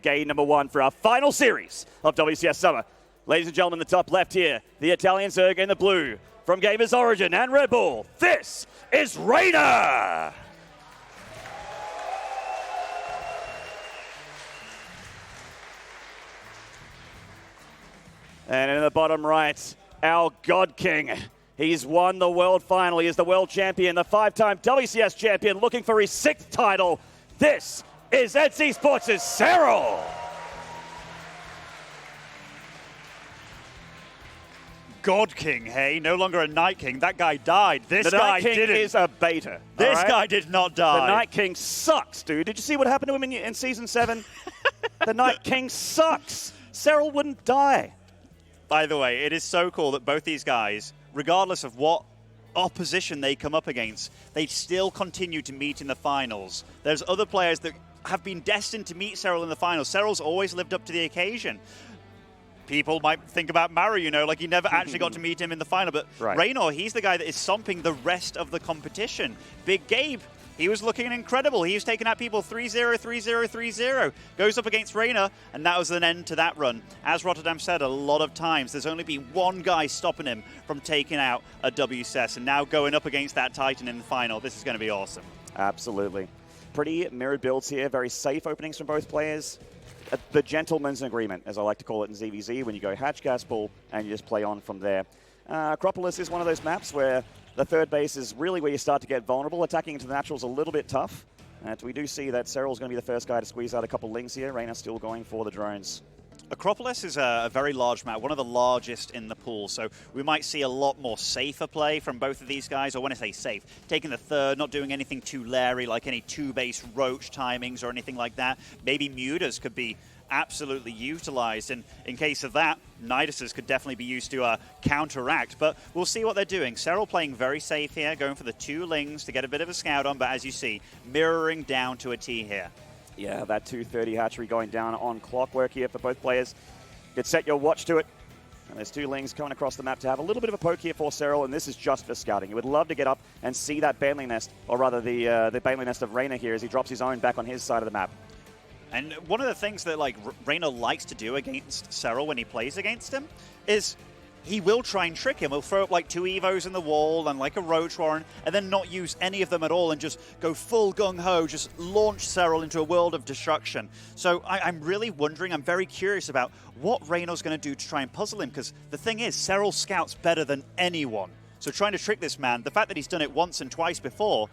game number 1 for our final series of WCS Summer. Ladies and gentlemen, the top left here, the Italian Zerg in the blue. From Gamers Origin and Red Bull, this is Reynor! And in the bottom right, our God King. He's won the World Final. He is the World Champion, the 5-time WCS Champion, looking for his 6th title. This is ZvZ Sports' Serral. God King, hey? No longer a Night King. That guy died. This the guy Night King didn't. is a beta. This guy did not die. The Night King sucks, dude. Did you see what happened to him in Season 7? The Night King sucks. Serral wouldn't die. By the way, it is so cool that both these guys, regardless of what opposition they come up against, they still continue to meet in the finals. There's other players that have been destined to meet Serral in the finals. Serral's always lived up to the occasion. People might think about Maru, you know, like he never actually got to meet him in the final, but Reynor, he's the guy that is stomping the rest of the competition. Big Gabe, he was looking incredible. He was taking out people 3-0, 3-0, 3-0. Goes up against Reynor, and that was an end to that run. As Rotterdam said a lot of times, there's only been one guy stopping him from taking out a WCS, and now going up against that Titan in the final. This is going to be awesome. Absolutely. Pretty mirrored builds here, very safe openings from both players. The gentleman's agreement, as I like to call it in ZvZ, when you go hatch, gas, ball, and you just play on from there. Acropolis is one of those maps where the third base is really where you start to get vulnerable. Attacking into the natural is a little bit tough. And we do see that Serral's going to be the first guy to squeeze out a couple lings here. Reynor still going for the drones. Acropolis is a very large map, one of the largest in the pool, so we might see a lot more safer play from both of these guys, or when I say safe, taking the third, not doing anything too Larry, like any two-base roach timings or anything like that. Maybe mutas could be absolutely utilized, and in case of that, Niduses could definitely be used to counteract, but we'll see what they're doing. Serral playing very safe here, going for the 2 lings to get a bit of a scout on, but as you see, mirroring down to a T here. Yeah, that 230 hatchery going down on clockwork here for both players. You'd set your watch to it. And there's 2 lings coming across the map to have a little bit of a poke here for Serral, and this is just for scouting. You would love to get up and see that Baneley nest, or rather the Baneley nest of Reynor here as he drops his own back on his side of the map. And one of the things that like Reynor likes to do against Serral when he plays against him is he will try and trick him. He'll throw up like 2 Evos in the wall and like a Roach Warren, and then not use any of them at all and just go full gung-ho, just launch Serral into a world of destruction. So I'm really wondering, I'm very curious about what Reynor's going to do to try and puzzle him, because the thing is, Serral scouts better than anyone. So trying to trick this man, the fact that he's done it once and twice before,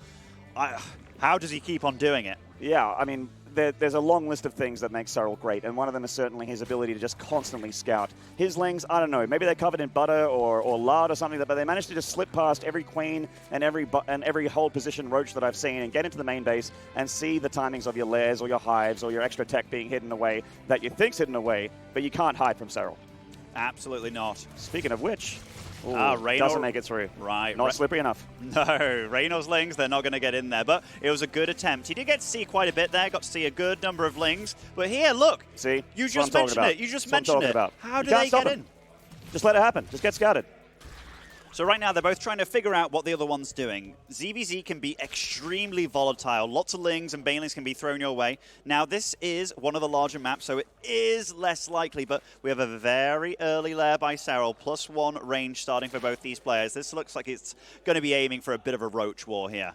how does he keep on doing it? Yeah, I mean, there's a long list of things that make Serral great, and one of them is certainly his ability to just constantly scout. His lings, I don't know, maybe they're covered in butter or lard or something, but they manage to just slip past every queen and every hold position roach that I've seen and get into the main base and see the timings of your lairs or your hives or your extra tech being hidden away that you think's hidden away, but you can't hide from Serral. Absolutely not. Speaking of which, Reynor doesn't make it through. Right. Not slippery enough. No, Reynor's lings, they're not going to get in there, but it was a good attempt. He did get to see quite a bit there, got to see a good number of lings, but here, look. See? You just mentioned it. You just mentioned it. How do they get in? Just let it happen. Just get scouted. So right now, they're both trying to figure out what the other one's doing. ZvZ can be extremely volatile. Lots of lings and banelings can be thrown your way. Now, this is one of the larger maps, so it is less likely, but we have a very early lair by Serral, +1 range starting for both these players. This looks like it's going to be aiming for a bit of a roach war here.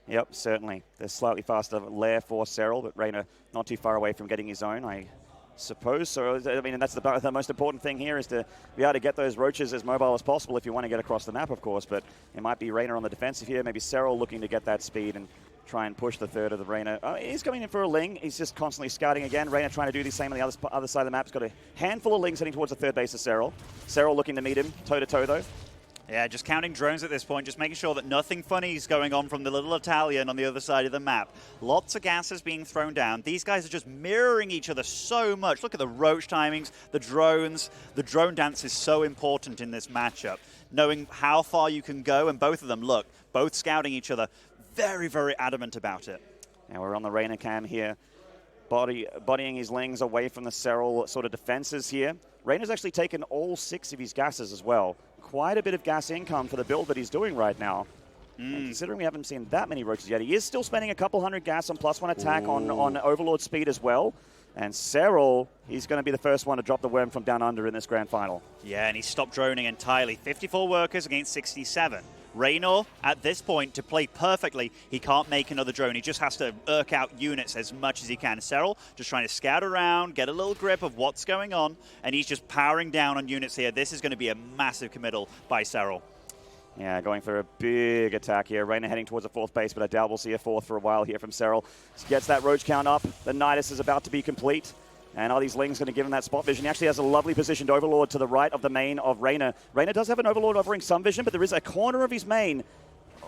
Yep, certainly. There's slightly faster lair for Serral, but Reynor not too far away from getting his own, I suppose. So, I mean, and that's the most important thing here is to be able to get those roaches as mobile as possible if you want to get across the map, of course. But it might be Reynor on the defensive here. Maybe Serral looking to get that speed and try and push the third of the Reynor. He's coming in for a ling. He's just constantly scouting again. Reynor trying to do the same on the other side of the map. He's got a handful of lings heading towards the third base of Serral. Serral looking to meet him toe-to-toe, though. Yeah, just counting drones at this point, just making sure that nothing funny is going on from the little Italian on the other side of the map. Lots of gases being thrown down. These guys are just mirroring each other so much. Look at the roach timings, the drones. The drone dance is so important in this matchup. Knowing how far you can go, and both of them, look, both scouting each other. Very, very adamant about it. Now we're on the Reynor cam here. Bodying his lings away from the Serral sort of defenses here. Reynor's actually taken all 6 of his gases as well. Quite a bit of gas income for the build that he's doing right now. And considering we haven't seen that many roaches yet, he is still spending a couple hundred gas on +1 attack on Overlord speed as well. And Serral, he's going to be the first one to drop the worm from down under in this grand final. Yeah, and he stopped droning entirely. 54 workers against 67. Reynor, at this point, to play perfectly, he can't make another drone. He just has to irk out units as much as he can. Serral just trying to scout around, get a little grip of what's going on, and he's just powering down on units here. This is going to be a massive committal by Serral. Yeah, going for a big attack here. Reynor heading towards a fourth base, but I doubt we'll see a fourth for a while here from Serral. Gets that roach count up. The Nidus is about to be complete. And are these Lings going to give him that spot vision? He actually has a lovely positioned Overlord to the right of the main of Reynor. Reynor does have an Overlord offering some vision, but there is a corner of his main.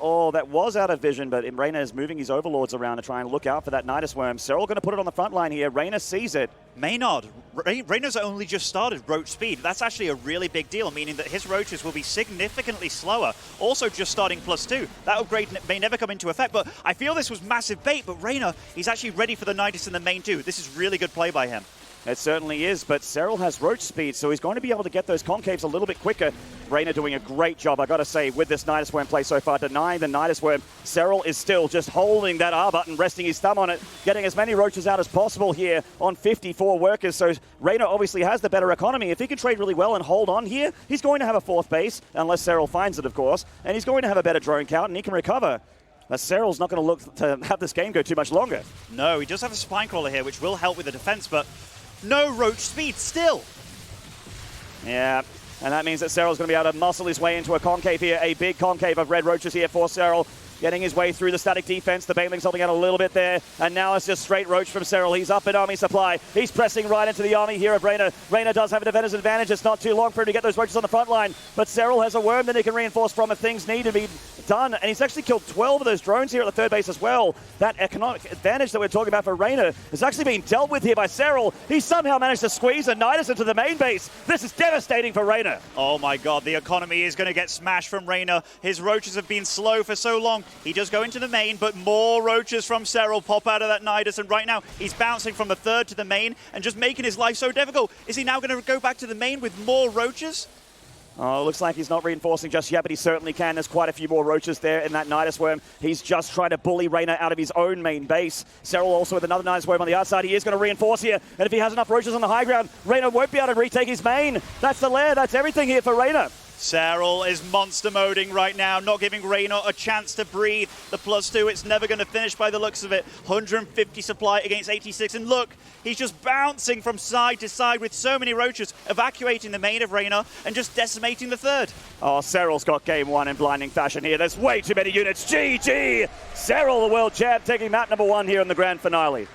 Oh, that was out of vision, but Reynor is moving his Overlords around to try and look out for that Nidus Worm. Serral going to put it on the front line here. Reynor sees it. Maynard, Reynor's only just started Roach Speed. That's actually a really big deal, meaning that his Roaches will be significantly slower. Also just starting +2. That upgrade may never come into effect, but I feel this was massive bait, but Reynor, he's actually ready for the Nidus in the main too. This is really good play by him. It certainly is, but Serral has Roach Speed, so he's going to be able to get those concaves a little bit quicker. Reynor doing a great job, I got to say, with this Nidus Worm play so far, denying the Nidus Worm. Serral is still just holding that R button, resting his thumb on it, getting as many Roaches out as possible here on 54 workers. So Reynor obviously has the better economy. If he can trade really well and hold on here, he's going to have a fourth base, unless Serral finds it, of course, and he's going to have a better drone count, and he can recover. But Serral's not going to look to have this game go too much longer. No, he does have a Spine Crawler here, which will help with the defense, but no Roach Speed still. Yeah, and that means that Serral's going to be able to muscle his way into a concave here. A big concave of red Roaches here for Serral. Getting his way through the static defense. The Baneling's holding out a little bit there. And now it's just straight Roach from Serral. He's up in army supply. He's pressing right into the army here of Reynor. Reynor does have a defender's advantage. It's not too long for him to get those Roaches on the front line. But Serral has a worm that he can reinforce from if things need to be done. And he's actually killed 12 of those drones here at the third base as well. That economic advantage that we're talking about for Reynor is actually being dealt with here by Serral. He somehow managed to squeeze a Nidus into the main base. This is devastating for Reynor. Oh my god, the economy is going to get smashed from Reynor. His Roaches have been slow for so long. He does go into the main, but more Roaches from Serral pop out of that Nidus, and right now he's bouncing from the third to the main and just making his life so difficult. Is he now going to go back to the main with more Roaches? Oh, looks like he's not reinforcing just yet, but he certainly can. There's quite a few more Roaches there in that Nidus Worm. He's just trying to bully Reynor out of his own main base. Serral also with another Nidus Worm on the outside. He is going to reinforce here, and if he has enough Roaches on the high ground, Reynor won't be able to retake his main. That's the lair. That's everything here for Reynor. Serral is monster moding right now, not giving Reynor a chance to breathe. The +2, it's never going to finish by the looks of it. 150 supply against 86, and look, he's just bouncing from side to side with so many Roaches, evacuating the main of Reynor and just decimating the third. Oh, Serral's got game one in blinding fashion here. There's way too many units. GG! Serral, the world champ, taking map number 1 here in the grand finale.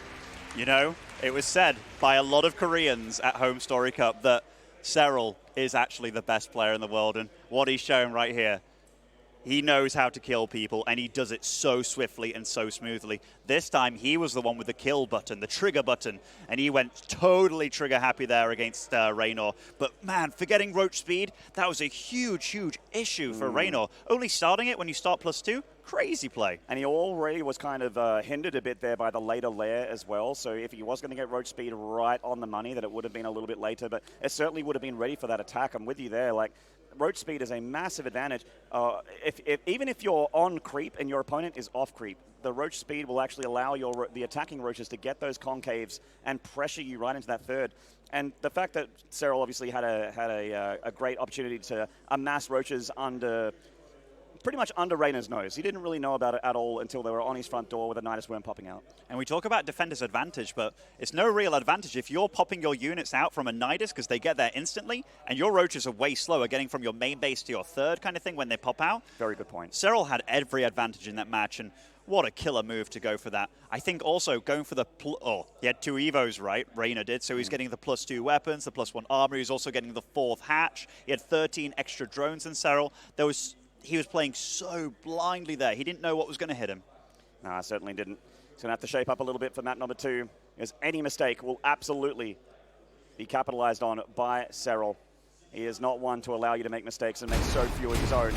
You know, it was said by a lot of Koreans at Home Story Cup that Serral is actually the best player in the world, and what he's showing right here, he knows how to kill people, and he does it so swiftly and so smoothly. This time, he was the one with the kill button, the trigger button, and he went totally trigger happy there against Reynor. But man, forgetting Roach Speed, that was a huge, huge issue for Reynor. Only starting it when you start +2, crazy play. And he already was kind of hindered a bit there by the later lair as well. So if he was going to get Roach Speed right on the money, that it would have been a little bit later. But it certainly would have been ready for that attack. I'm with you there. Like, Roach Speed is a massive advantage. Even if you're on creep and your opponent is off creep, the Roach Speed will actually allow the attacking Roaches to get those concaves and pressure you right into that third. And the fact that Serral obviously had a great opportunity to amass Roaches pretty much under Reynor's nose. He didn't really know about it at all until they were on his front door with a Nidus Worm popping out. And we talk about defender's advantage, but it's no real advantage if you're popping your units out from a Nidus because they get there instantly, and your Roaches are way slower getting from your main base to your third kind of thing when they pop out. Very good point. Serral had every advantage in that match, and what a killer move to go for that. I think also going for the... he had 2 Evos, right? Reynor did, so he's getting the +2 weapons, the +1 armor. He's also getting the 4th hatch. He had 13 extra drones in Serral. He was playing so blindly there. He didn't know what was going to hit him. No, I certainly didn't. He's going to have to shape up a little bit for map number 2, because any mistake will absolutely be capitalized on by Serral. He is not one to allow you to make mistakes and make so few of his own.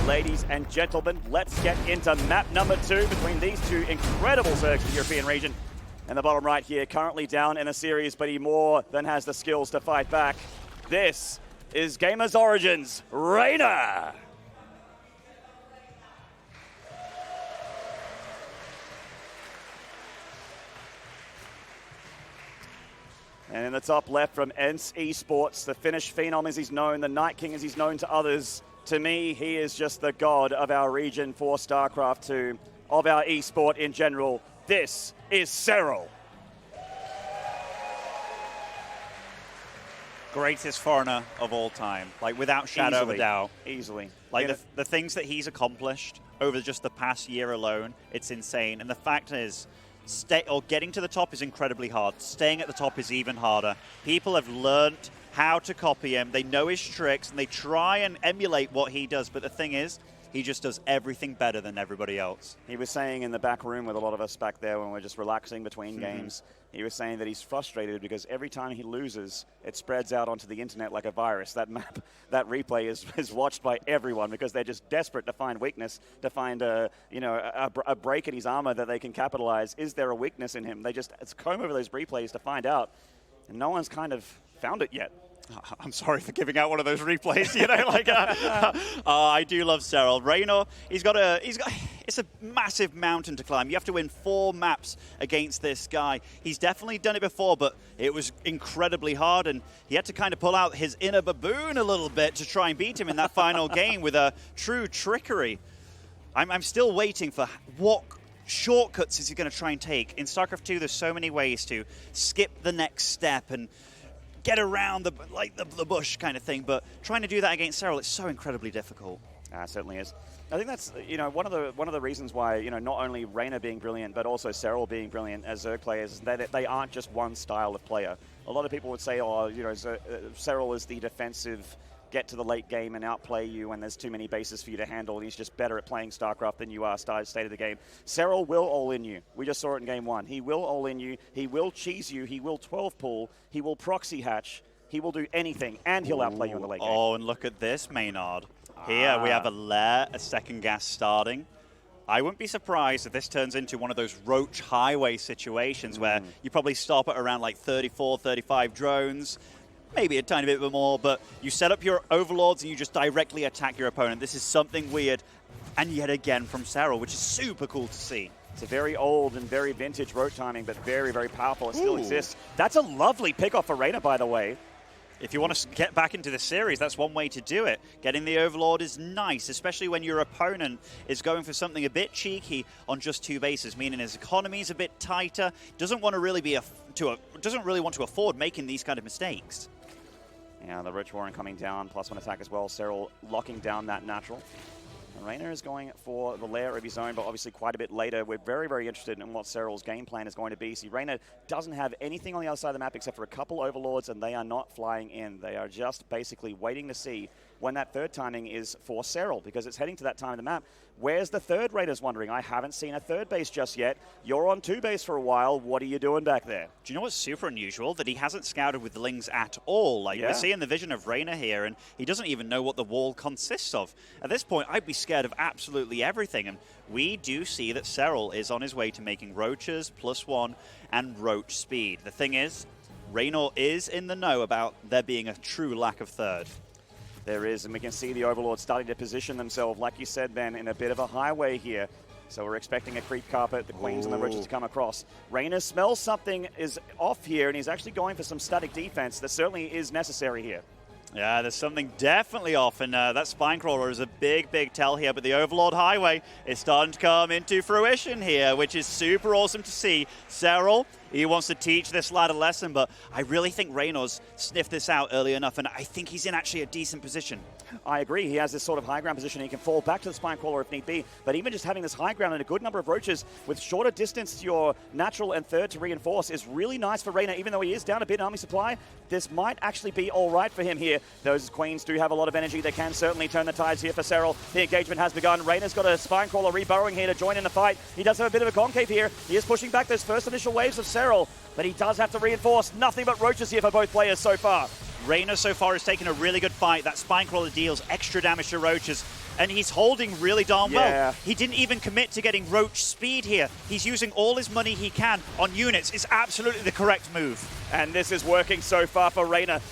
Ladies and gentlemen, let's get into map number 2 between these two incredible Zergs in the European region. And the bottom right here, currently down in a series, but he more than has the skills to fight back. This is Gamers Origins, Reynor! And in the top left from ENCE Esports, the Finnish phenom as he's known, the Night King as he's known to others. To me, he is just the god of our region for StarCraft 2, of our esport in general. This is Serral. Greatest foreigner of all time, like without shadow of a doubt. Easily. Like the things that he's accomplished over just the past year alone, it's insane. And the fact is, getting to the top is incredibly hard. Staying at the top is even harder. People have learned how to copy him. They know his tricks, and they try and emulate what he does. But the thing is, he just does everything better than everybody else. He was saying in the back room with a lot of us back there when we're just relaxing between games, he was saying that he's frustrated because every time he loses, it spreads out onto the internet like a virus. That map, that replay is watched by everyone because they're just desperate to find weakness, to find a break in his armor that they can capitalize. Is there a weakness in him? They just comb over those replays to find out, and no one's kind of found it yet. I'm sorry for giving out one of those replays, I do love Serral. Reynor, it's a massive mountain to climb. You have to win 4 maps against this guy. He's definitely done it before, but it was incredibly hard, and he had to kind of pull out his inner baboon a little bit to try and beat him in that final game with a true trickery. I'm still waiting for what shortcuts is he going to try and take. In StarCraft 2, there's so many ways to skip the next step and get around the bush kind of thing, but trying to do that against Serral, it's so incredibly difficult. It certainly is. I think that's one of the reasons why not only Reynor being brilliant, but also Serral being brilliant as Zerg players, is that they aren't just one style of player. A lot of people would say, Serral is the defensive, get to the late game and outplay you when there's too many bases for you to handle. He's just better at playing StarCraft than you are, state of the game. Serral will all-in you. We just saw it in Game 1. He will all-in you. He will cheese you. He will 12-pull. He will proxy hatch. He will do anything, and he'll outplay you in the late game. Oh, and look at this, Maynard. Here we have a lair, a second gas starting. I wouldn't be surprised if this turns into one of those Roach Highway situations where you probably stop at around like 34, 35 drones, maybe a tiny bit more, but you set up your overlords and you just directly attack your opponent. This is something weird, and yet again from Serral, which is super cool to see. It's a very old and very vintage road timing, but very, very powerful. It still exists. That's a lovely pick-off for Reynor, by the way. If you want to get back into the series, that's one way to do it. Getting the Overlord is nice, especially when your opponent is going for something a bit cheeky on just 2 bases, meaning his economy is a bit tighter, doesn't want to afford making these kind of mistakes. Yeah, the Rich Warren coming down, +1 attack as well. Serral locking down that natural. And Reynor is going for the lair of his own, but obviously quite a bit later. We're very, very interested in what Serral's game plan is going to be. See, Reynor doesn't have anything on the other side of the map except for a couple Overlords, and they are not flying in. They are just basically waiting to see when that third timing is for Serral, because it's heading to that time of the map. Where's the third, Rainer's wondering? I haven't seen a third base just yet. You're on 2 base for a while. What are you doing back there? Do you know what's super unusual? That he hasn't scouted with the Lings at all. We're seeing the vision of Reynor here, and he doesn't even know what the wall consists of. At this point, I'd be scared of absolutely everything, and we do see that Serral is on his way to making Roaches +1 and Roach speed. The thing is, Reynor is in the know about there being a true lack of third. There is, and we can see the Overlords starting to position themselves, like you said, Ben, in a bit of a highway here. So we're expecting a creep carpet, the Queens and the Roaches to come across. Reynor smells something is off here, and he's actually going for some static defense that certainly is necessary here. Yeah, there's something definitely off, and that Spinecrawler is a big, big tell here, but the Overlord Highway is starting to come into fruition here, which is super awesome to see. Serral, he wants to teach this lad a lesson, but I really think Reynor's sniffed this out early enough, and I think he's in actually a decent position. I agree. He has this sort of high ground position. He can fall back to the Spinecrawler if need be, but even just having this high ground and a good number of Roaches with shorter distance to your natural and third to reinforce is really nice for Reynor. Even though he is down a bit in army supply, this might actually be all right for him here. Those Queens do have a lot of energy. They can certainly turn the tides here for Serral. The engagement has begun. Reynor's got a Spinecrawler reburrowing here to join in the fight. He does have a bit of a concave here. He is pushing back those first initial waves of Serral, but he does have to reinforce. Nothing but Roaches here for both players so far. Reynor so far has taken a really good fight. That Spinecrawler deals extra damage to Roaches, and he's holding really darn well. He didn't even commit to getting Roach speed here. He's using all his money he can on units. It's absolutely the correct move. And this is working so far for Reynor.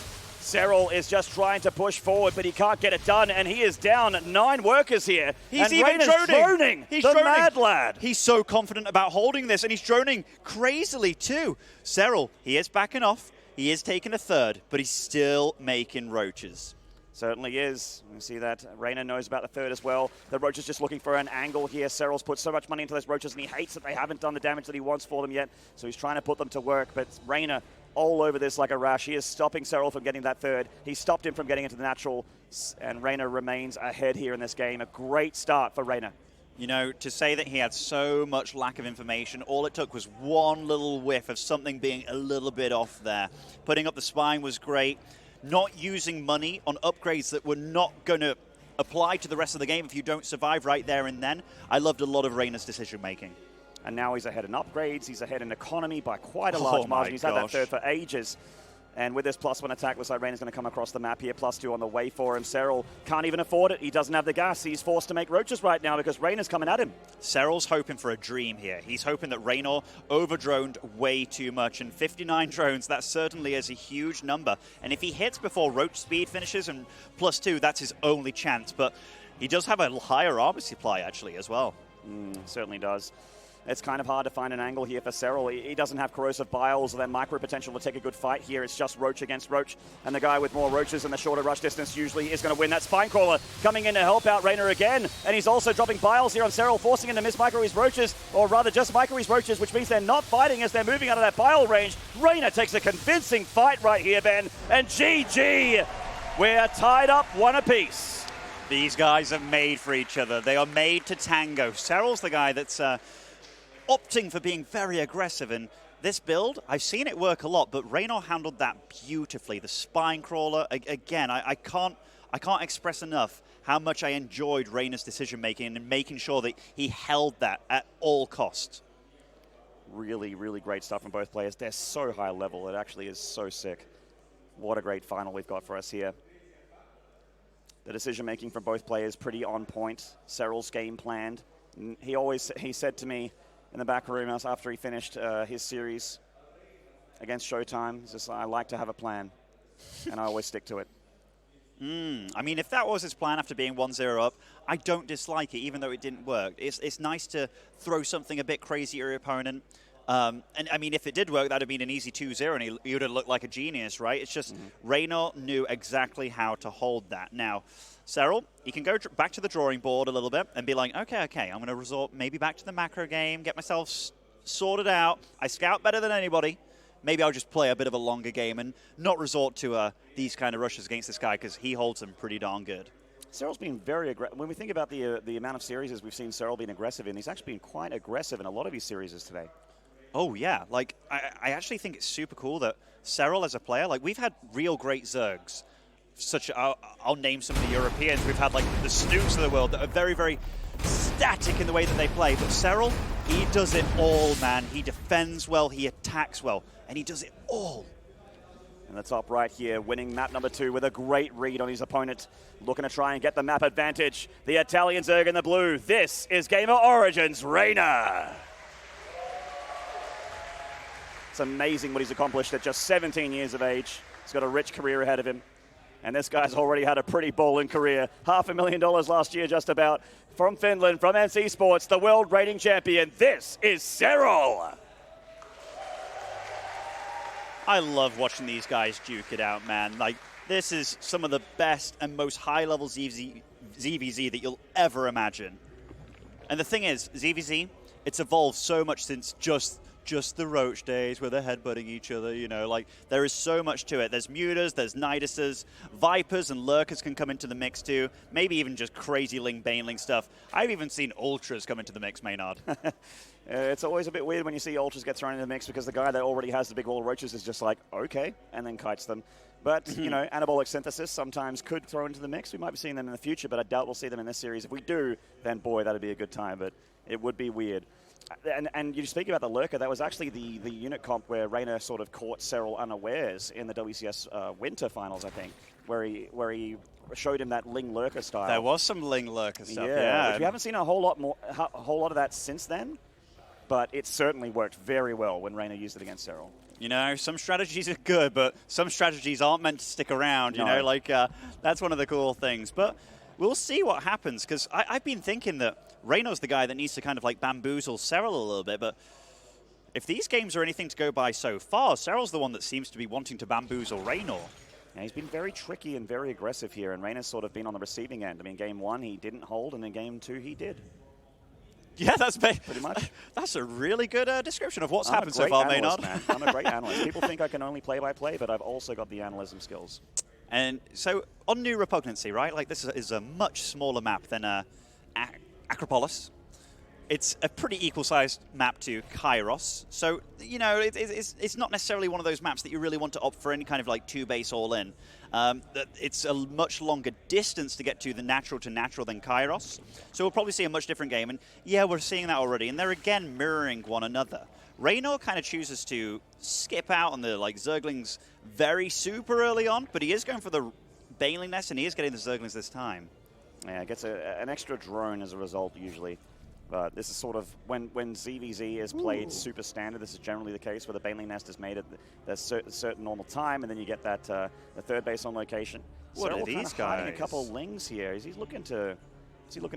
Serral is just trying to push forward, but he can't get it done, and he is down 9 workers here. He's even droning. He's droning. Mad lad. He's so confident about holding this, and he's droning crazily too. Serral, he is backing off. He is taking a third, but he's still making roaches. Certainly is. You see that Reynor knows about the third as well. The Roaches just looking for an angle here. Serral's put so much money into those Roaches, and he hates that they haven't done the damage that he wants for them yet. So he's trying to put them to work. But Reynor all over this like a rash. He is stopping Serral from getting that third. He stopped him from getting into the natural, and Reynor remains ahead here in this game. A great start for Reynor. You know, to say that he had so much lack of information, all it took was one little whiff of something being a little bit off there. Putting up the spine was great. Not using money on upgrades that were not going to apply to the rest of the game if you don't survive right there and then. I loved a lot of Reynor's decision-making. And now he's ahead in upgrades. He's ahead in economy by quite a large margin. He's had that third for ages. And with this +1 attack, looks like Reynor's going to come across the map here. +2 on the way for him. Serral can't even afford it. He doesn't have the gas. He's forced to make roaches right now because Reynor's coming at him. Serral's hoping for a dream here. He's hoping that Reynor over-droned way too much. And 59 drones, that certainly is a huge number. And if he hits before roach speed finishes and +2, that's his only chance. But he does have a higher armor supply, actually, as well. Certainly does. It's kind of hard to find an angle here for Serral. He doesn't have corrosive biles or that micro potential to take a good fight here. It's just roach against roach. And the guy with more roaches and the shorter rush distance usually is going to win. That Spinecrawler coming in to help out Reynor again. And he's also dropping biles here on Serral, forcing him to miss micro his roaches, or rather just micro his roaches, which means they're not fighting as they're moving out of that bile range. Reynor takes a convincing fight right here, Ben. And GG, we're tied up 1 apiece. These guys are made for each other. They are made to tango. Serral's the guy that's opting for being very aggressive, and this build, I've seen it work a lot, but Reynor handled that beautifully. The spine crawler, again, I can't express enough how much I enjoyed Reynor's decision making and making sure that he held that at all costs. Really, really great stuff from both players. They're so high level. It actually is so sick. What a great final we've got for us here. The decision making from both players pretty on point. Serral's game planned. He said to me in the back room after he finished his series against Showtime, he's just, I like to have a plan, and I always stick to it. I mean, if that was his plan after being 1-0 up, I don't dislike it, even though it didn't work. It's nice to throw something a bit crazy at your opponent. And I mean, if it did work, that would have been an easy 2-0, and he would have looked like a genius, right? It's just Reynor knew exactly how to hold that. Now, Serral, he can go back to the drawing board a little bit and be like, okay, I'm going to resort maybe back to the macro game, get myself sorted out. I scout better than anybody. Maybe I'll just play a bit of a longer game and not resort to these kind of rushes against this guy because he holds them pretty darn good. Serral's been very aggressive. When we think about the amount of series we've seen Serral being aggressive in, he's actually been quite aggressive in a lot of his series today. Oh, yeah. Like, I actually think it's super cool that Serral as a player, like, we've had real great Zergs. I'll name some of the Europeans. We've had, like, the Snooks of the world that are very, very static in the way that they play. But Serral, he does it all, man. He defends well, he attacks well, and he does it all. In the top right here, winning map number 2 with a great read on his opponent. Looking to try and get the map advantage. The Italian Zerg in the blue. This is Gamer Origins Reynor. It's amazing what he's accomplished at just 17 years of age. He's got a rich career ahead of him. And this guy's already had a pretty balling career. $500,000 last year just about. From Finland, from NC Sports, the world rating champion. This is Serral. I love watching these guys duke it out, man. Like, this is some of the best and most high-level ZvZ that you'll ever imagine. And the thing is, ZvZ, it's evolved so much since just the Roach days where they're headbutting each other, you know, like, there is so much to it. There's Mutas, there's Niduses, Vipers and Lurkers can come into the mix too, maybe even just crazy Ling Baneling stuff. I've even seen Ultras come into the mix, Maynard. It's always a bit weird when you see Ultras get thrown in the mix because the guy that already has the big wall of Roaches is just like, okay, and then kites them. But, you know, Anabolic Synthesis sometimes could throw into the mix. We might be seeing them in the future, but I doubt we'll see them in this series. If we do, then boy, that'd be a good time, but it would be weird. And you speak about the Lurker, that was actually the unit comp where Reynor sort of caught Serral unawares in the WCS Winter Finals, I think, where he showed him that Ling Lurker style. There was some Ling Lurker stuff, yeah. Which we haven't seen a whole lot of that since then, but it certainly worked very well when Reynor used it against Serral. You know, some strategies are good, but some strategies aren't meant to stick around, you know, like that's one of the cool things. But we'll see what happens, because I've been thinking that Reynor's the guy that needs to kind of like bamboozle Serral a little bit, but if these games are anything to go by so far, Serral's the one that seems to be wanting to bamboozle Reynor. Yeah, he's been very tricky and very aggressive here, and Reynor's sort of been on the receiving end. I mean, game 1 he didn't hold, and in game 2 he did. Yeah, that's pretty much. That's a really good description of what's happened so far, Maynard. I'm a great analyst. People think I can only play by play, but I've also got the analysm skills. And so on New Repugnancy, right? Like this is a much smaller map than Acropolis. It's a pretty equal-sized map to Kairos. So, you know, it's not necessarily one of those maps that you really want to opt for any kind of like 2-base all-in. It's a much longer distance to get to the natural than Kairos. So we'll probably see a much different game. And yeah, we're seeing that already. And they're again mirroring one another. Reynor kind of chooses to skip out on the like Zerglings very super early on, but he is going for the Baneling Nest and he is getting the Zerglings this time. Yeah, gets an extra drone as a result usually. But this is sort of, when ZvZ is played super standard, this is generally the case where the Baneling Nest is made at a certain normal time, and then you get that the third base on location. What are these guys? Hiding a couple of lings here. What's he looking to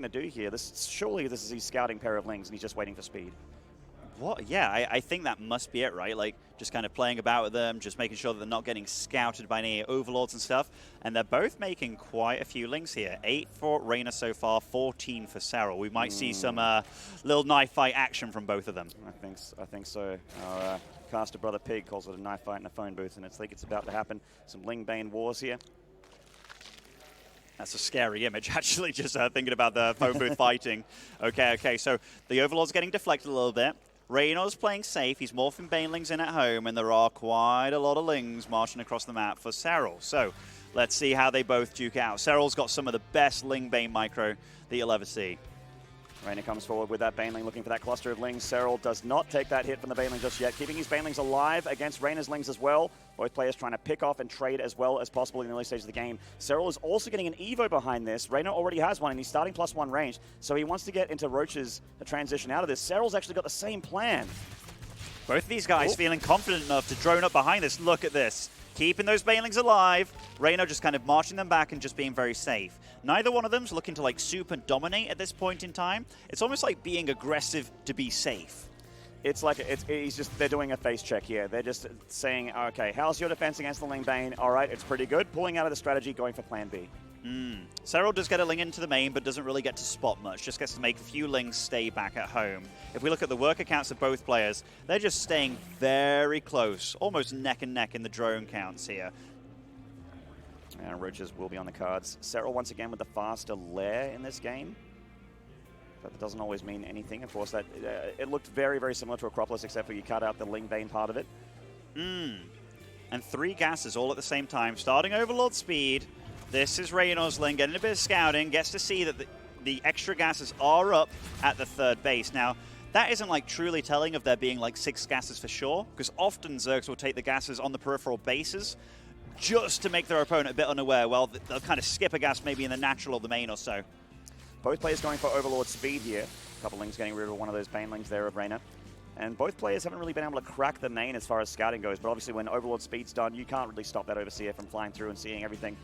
do here? Surely this is his scouting pair of lings, and he's just waiting for speed. What? Yeah, I think that must be it, right? Like, just kind of playing about with them, just making sure that they're not getting scouted by any overlords and stuff. And they're both making quite a few links here. 8 for Reynor so far, 14 for Serral. We might see some little knife fight action from both of them. I think so. Our caster brother Pig calls it a knife fight in a phone booth, and it's like it's about to happen. Some Ling-Bane wars here. That's a scary image, actually, just thinking about the phone booth fighting. Okay, so the Overlord's getting deflected a little bit. Reynor's playing safe. He's morphing Banelings in at home, and there are quite a lot of Lings marching across the map for Serral. So let's see how they both duke out. Serral's got some of the best Ling-Bane micro that you'll ever see. Reynor comes forward with that Baneling, looking for that cluster of Lings. Serral does not take that hit from the Baneling just yet, keeping his Banelings alive against Reynor's Lings as well. Both players trying to pick off and trade as well as possible in the early stages of the game. Serral is also getting an Evo behind this. Reynor already has one, and he's starting +1 range, so he wants to get into Roach's transition out of this. Serral's actually got the same plan. Both of these guys feeling confident enough to drone up behind this. Look at this. Keeping those Banelings alive. Reynor just kind of marching them back and just being very safe. Neither one of them's looking to like super dominate at this point in time. It's almost like being aggressive to be safe. It's like they're doing a face check here. They're just saying, okay, how's your defense against the Ling-Bane? All right, it's pretty good. Pulling out of the strategy, going for plan B. Serral does get a Ling into the main, but doesn't really get to spot much. Just gets to make a few Lings stay back at home. If we look at the work accounts of both players, they're just staying very close, almost neck and neck in the drone counts here. And Roaches will be on the cards. Serral once again with the faster lair in this game. But that doesn't always mean anything. Of course, that it looked very, very similar to Acropolis, except for you cut out the Ling-Bane part of it. And 3 gases all at the same time. Starting Overlord speed. This is Reynor's Ling getting a bit of scouting. Gets to see that the extra gases are up at the third base. Now, that isn't like truly telling of there being like 6 gases for sure, because often Zergs will take the gases on the peripheral bases just to make their opponent a bit unaware. Well, they'll kind of skip a gas maybe in the natural or the main or so. Both players going for Overlord speed here. A couple Lings getting rid of one of those Banelings there of Reynor. And both players haven't really been able to crack the main as far as scouting goes, but obviously when Overlord speed's done, you can't really stop that Overseer from flying through and seeing everything.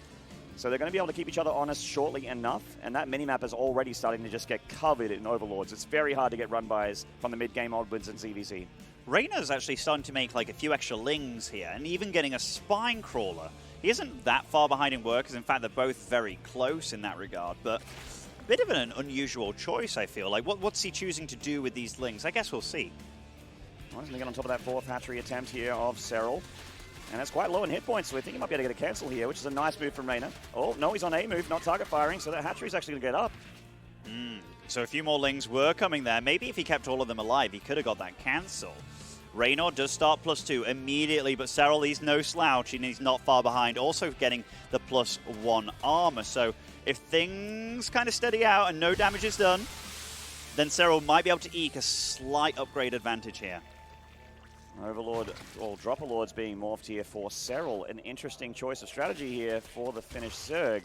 So they're going to be able to keep each other honest shortly enough, and that minimap is already starting to just get covered in Overlords. It's very hard to get run-bys from the mid-game onwards in ZvZ. Reynor's actually starting to make like a few extra Lings here, and even getting a Spine Crawler. He isn't that far behind in work, because in fact they're both very close in that regard, but a bit of an unusual choice, I feel. Like, what's he choosing to do with these Lings? I guess we'll see. Well, he's going to get on top of that 4th hatchery attempt here of Serral. And that's quite low in hit points, so I think he might be able to get a cancel here, which is a nice move from Reynor. Oh, no, he's on A move, not target firing, so that hatchery's actually going to get up. So a few more Lings were coming there. Maybe if he kept all of them alive, he could have got that cancel. Reynor does start +2 immediately, but Serral, he's no slouch, and he's not far behind, also getting the +1 armor. So if things kind of steady out and no damage is done, then Serral might be able to eke a slight upgrade advantage here. Overlord, or Dropper Lords being morphed here for Serral. An interesting choice of strategy here for the Finnish Zerg.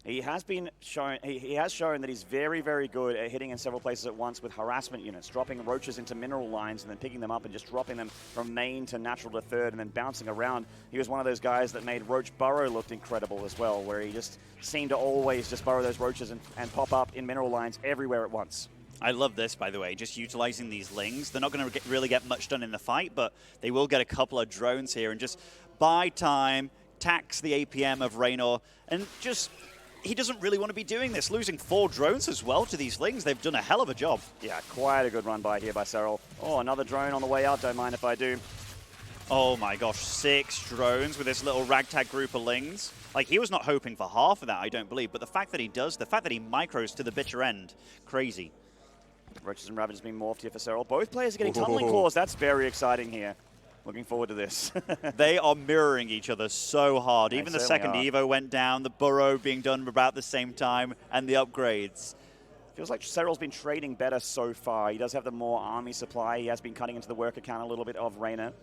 He has shown that he's very, very good at hitting in several places at once with harassment units, dropping Roaches into mineral lines and then picking them up and just dropping them from main to natural to third and then bouncing around. He was one of those guys that made Roach Burrow look incredible as well, where he just seemed to always just burrow those Roaches and pop up in mineral lines everywhere at once. I love this, by the way, just utilizing these lings. They're not going to really get much done in the fight, but they will get a couple of drones here and just buy time, tax the APM of Reynor, and just, he doesn't really want to be doing this. Losing 4 drones as well to these lings, they've done a hell of a job. Yeah, quite a good run by here by Serral. Oh, another drone on the way out, don't mind if I do. Oh my gosh, 6 drones with this little ragtag group of lings. Like, he was not hoping for half of that, I don't believe, but the fact that he does, the fact that he micros to the bitter end, crazy. Roaches and Ravages being morphed here for Serral. Both players are getting tunneling claws. That's very exciting here. Looking forward to this. They are mirroring each other so hard. They Even the second Evo went down, the burrow being done about the same time, and the upgrades. Feels like Serral's been trading better so far. He does have the more army supply. He has been cutting into the work account a little bit of Reynor.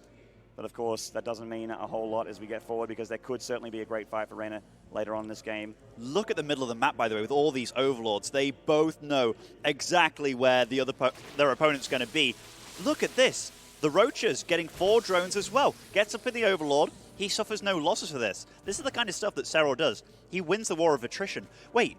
But of course, that doesn't mean a whole lot as we get forward, because there could certainly be a great fight for Reynor later on in this game. Look at the middle of the map, by the way, with all these overlords. They both know exactly where their opponent's going to be. Look at this. The Roaches getting 4 drones as well. Gets up in the overlord. He suffers no losses for this. This is the kind of stuff that Serral does. He wins the war of attrition. Wait,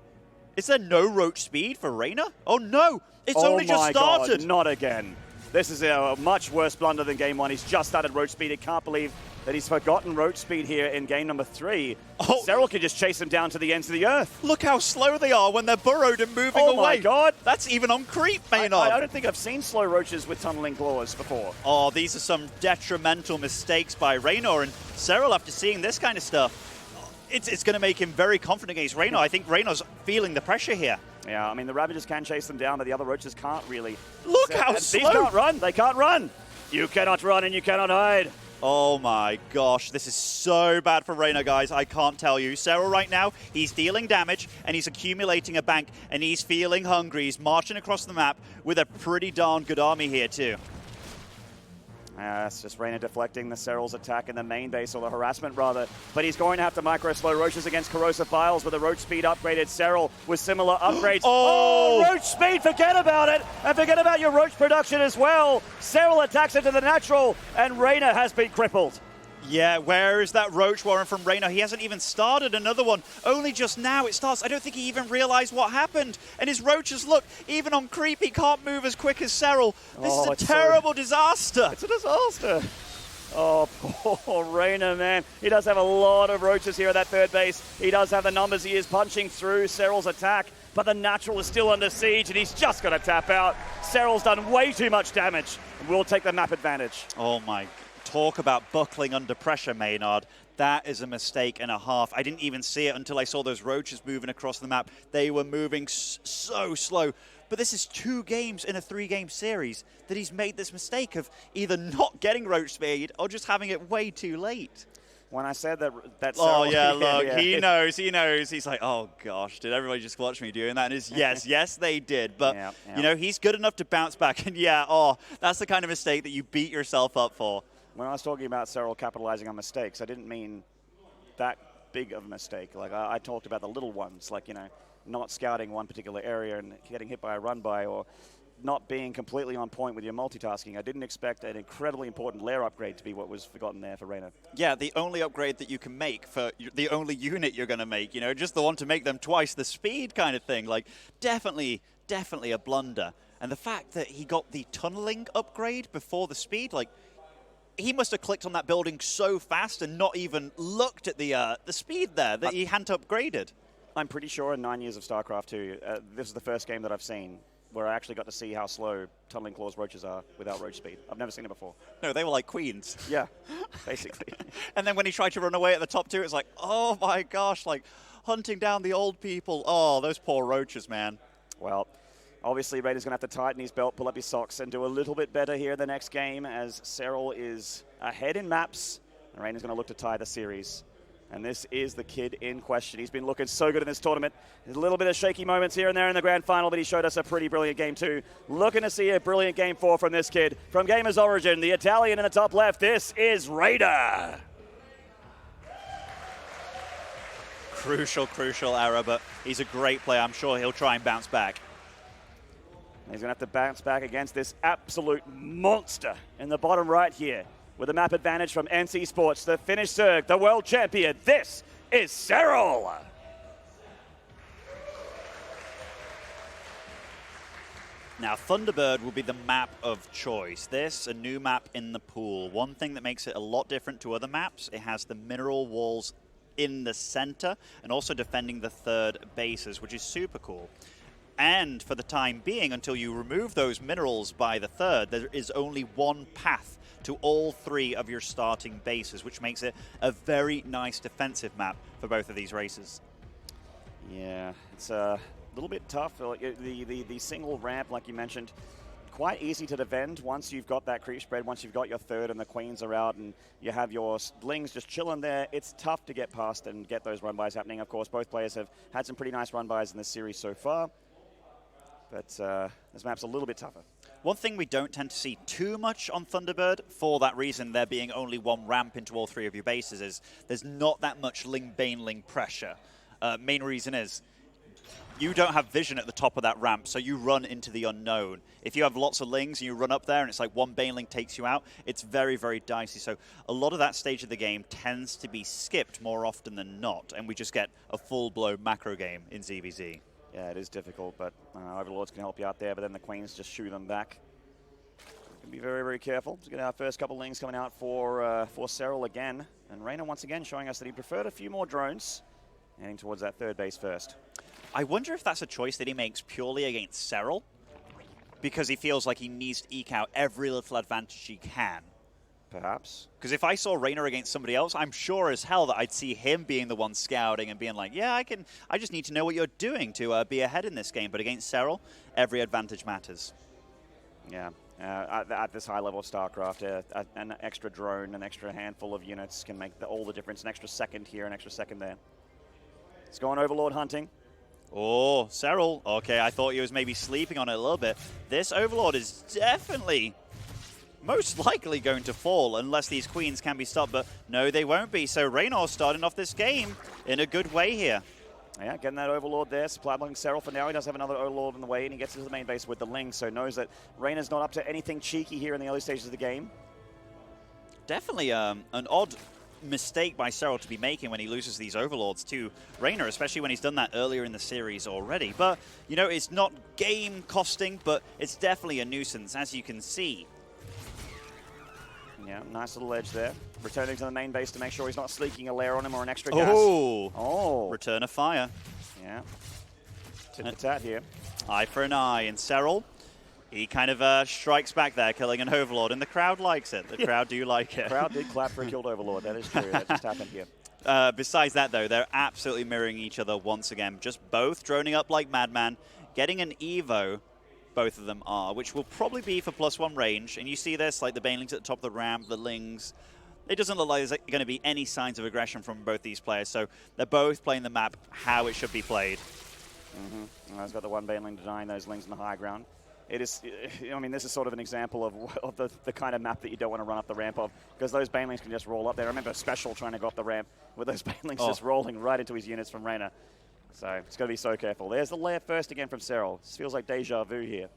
is there no Roach speed for Reynor? Oh no, it's only just started. God, not again. This is a much worse blunder than game 1. He's just started Roach speed. I can't believe that he's forgotten Roach speed here in game number 3. Oh. Serral can just chase him down to the ends of the earth. Look how slow they are when they're burrowed and moving away. Oh my God. That's even on creep, Reynor. I don't think I've seen slow Roaches with tunneling claws before. Oh, these are some detrimental mistakes by Reynor, and Serral, after seeing this kind of stuff, it's going to make him very confident against Reynor. I think Reynor's feeling the pressure here. Yeah, I mean, the Ravages can chase them down, but the other Roaches can't really. Look how slow. These can't run. They can't run. You cannot run and you cannot hide. Oh my gosh, this is so bad for Reynor, guys. I can't tell you. Serral right now, he's dealing damage and he's accumulating a bank and he's feeling hungry. He's marching across the map with a pretty darn good army here too. That's just Reynor deflecting the Serral's attack in the main base, or the harassment rather. But he's going to have to micro-slow Roaches against Corrosive Vials with a Roach speed upgraded Serral with similar upgrades. Oh, Roach speed, forget about it! And forget about your Roach production as well! Serral attacks into the natural, and Reynor has been crippled. Yeah, where is that Roach Warren from Reynor? He hasn't even started another one. Only just now it starts. I don't think he even realized what happened. And his Roaches, look, even on creep, he can't move as quick as Serral. This is a terrible disaster. It's a disaster. Oh, poor Reynor, man. He does have a lot of Roaches here at that third base. He does have the numbers. He is punching through Serral's attack, but the natural is still under siege, and he's just going to tap out. Serral's done way too much damage, and we'll take the map advantage. Oh, my God. Talk about buckling under pressure, Maynard. That is a mistake and a half. I didn't even see it until I saw those Roaches moving across the map. They were moving so slow. But this is 2 games in a 3-game series that he's made this mistake of either not getting Roach speed or just having it way too late. When I said that oh yeah, look, yeah. He knows. He's like, oh gosh, did everybody just watch me doing that? And it's yes, they did. But you know, he's good enough to bounce back. And that's the kind of mistake that you beat yourself up for. When I was talking about Serral capitalizing on mistakes, I didn't mean that big of a mistake. Like I talked about the little ones, like, you know, not scouting one particular area and getting hit by a run by, or not being completely on point with your multitasking. I didn't expect an incredibly important lair upgrade to be what was forgotten there for Reynor. Yeah, the only upgrade that you can make for the only unit you're going to make, you know, just the one to make them twice the speed kind of thing. Like, definitely a blunder. And the fact that he got the tunneling upgrade before the speed, like, he must have clicked on that building so fast and not even looked at the speed there that he hadn't upgraded. I'm pretty sure in 9 years of StarCraft 2, this is the first game that I've seen where I actually got to see how slow tunneling claws Roaches are without Roach speed. I've never seen it before. No, they were like queens. Yeah, basically. And then when he tried to run away at the top 2, it's like, oh my gosh, like hunting down the old people. Oh, those poor Roaches, man. Well, obviously, Reynor's going to have to tighten his belt, pull up his socks, and do a little bit better here in the next game, as Serral is ahead in maps, and Reynor's going to look to tie the series. And this is the kid in question. He's been looking so good in this tournament. There's a little bit of shaky moments here and there in the grand final, but he showed us a pretty brilliant game 2. Looking to see a brilliant game 4 from this kid. From Gamers Origin, the Italian in the top left, this is Reynor. Crucial error, but he's a great player. I'm sure he'll try and bounce back. He's going to have to bounce back against this absolute monster in the bottom right here, with a map advantage from NC Sports, the Finnish Zerg, the world champion. This is Serral. Now, Thunderbird will be the map of choice. This, a new map in the pool. One thing that makes it a lot different to other maps, it has the mineral walls in the center and also defending the third bases, which is super cool. And for the time being, until you remove those minerals by the third, there is only one path to all 3 of your starting bases, which makes it a very nice defensive map for both of these races. Yeah, it's a little bit tough. The single ramp, like you mentioned, quite easy to defend once you've got that creep spread, once you've got your third and the queens are out and you have your lings just chilling there. It's tough to get past and get those run-bys happening. Of course, both players have had some pretty nice run-bys in this series so far, but this map's a little bit tougher. One thing we don't tend to see too much on Thunderbird, for that reason there being only one ramp into all 3 of your bases, is there's not that much Ling-Baneling pressure. Main reason is you don't have vision at the top of that ramp, so you run into the unknown. If you have lots of Lings and you run up there and it's like one Baneling takes you out, it's very, very dicey. So a lot of that stage of the game tends to be skipped more often than not, and we just get a full-blown macro game in ZvZ. Yeah, it is difficult, but Overlords can help you out there, but then the Queens just shoot them back. Can be very, very careful. Let's get our first couple Lings coming out for Serral again. And Reynor once again showing us that he preferred a few more drones, heading towards that third base first. I wonder if that's a choice that he makes purely against Serral, because he feels like he needs to eke out every little advantage he can. Perhaps. Because if I saw Reynor against somebody else, I'm sure as hell that I'd see him being the one scouting and being like, yeah, I just need to know what you're doing to be ahead in this game. But against Serral, every advantage matters. Yeah. At this high level of StarCraft, an extra drone, an extra handful of units can make all the difference. An extra second here, an extra second there. Let's go on Overlord hunting. Oh, Serral. Okay, I thought he was maybe sleeping on it a little bit. This Overlord is definitely most likely going to fall unless these queens can be stopped, but no, they won't be. So Reynor starting off this game in a good way here. Yeah, getting that Overlord there, supply blocking Serral for now. He does have another Overlord in the way, and he gets into the main base with the Ling, so knows that Reynor's not up to anything cheeky here in the early stages of the game. Definitely an odd mistake by Serral to be making when he loses these Overlords to Reynor, especially when he's done that earlier in the series already. But, you know, it's not game costing, but it's definitely a nuisance, as you can see. Yeah, nice little edge there. Returning to the main base to make sure he's not sleeking a lair on him or an extra gas. Oh! Return of fire. Yeah. Tit for tat here. Eye for an eye. And Serral, he kind of strikes back there, killing an Overlord, and the crowd likes it. The crowd do like it. The crowd did clap for a killed Overlord. That is true. That just happened here. Besides that, though, they're absolutely mirroring each other once again. Just both droning up like madman, getting an Evo. Both of them are, which will probably be for +1 range. And you see this, like the Banelings at the top of the ramp, the Lings. It doesn't look like there's going to be any signs of aggression from both these players. So they're both playing the map how it should be played. Mm-hmm. He's got the one Baneling denying those Lings in the high ground. It is, I mean, this is sort of an example of the kind of map that you don't want to run up the ramp of, because those Banelings can just roll up there. I remember Special trying to go up the ramp with those Banelings just rolling right into his units from Reynor. So it's got to be so careful. There's the lair first again from Serral. This feels like deja vu here.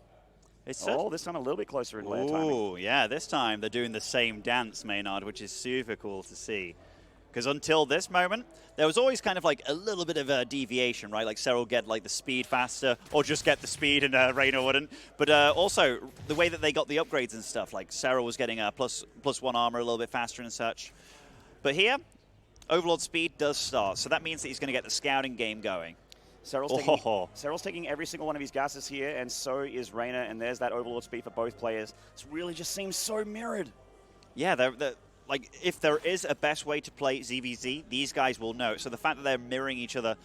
This time a little bit closer in lair timing. Oh, yeah, this time they're doing the same dance, Maynard, which is super cool to see. Because until this moment, there was always kind of like a little bit of a deviation, right? Like Serral get like the speed faster, or just get the speed and Reynor wouldn't. But also, the way that they got the upgrades and stuff, like Serral was getting +1 armor a little bit faster and such. But here, Overlord speed does start, so that means that he's going to get the scouting game going. Serral's taking every single one of his gases here, and so is Reynor, and there's that Overlord speed for both players. This really just seems so mirrored. Yeah, they're like, if there is a best way to play ZvZ, these guys will know. So the fact that they're mirroring each other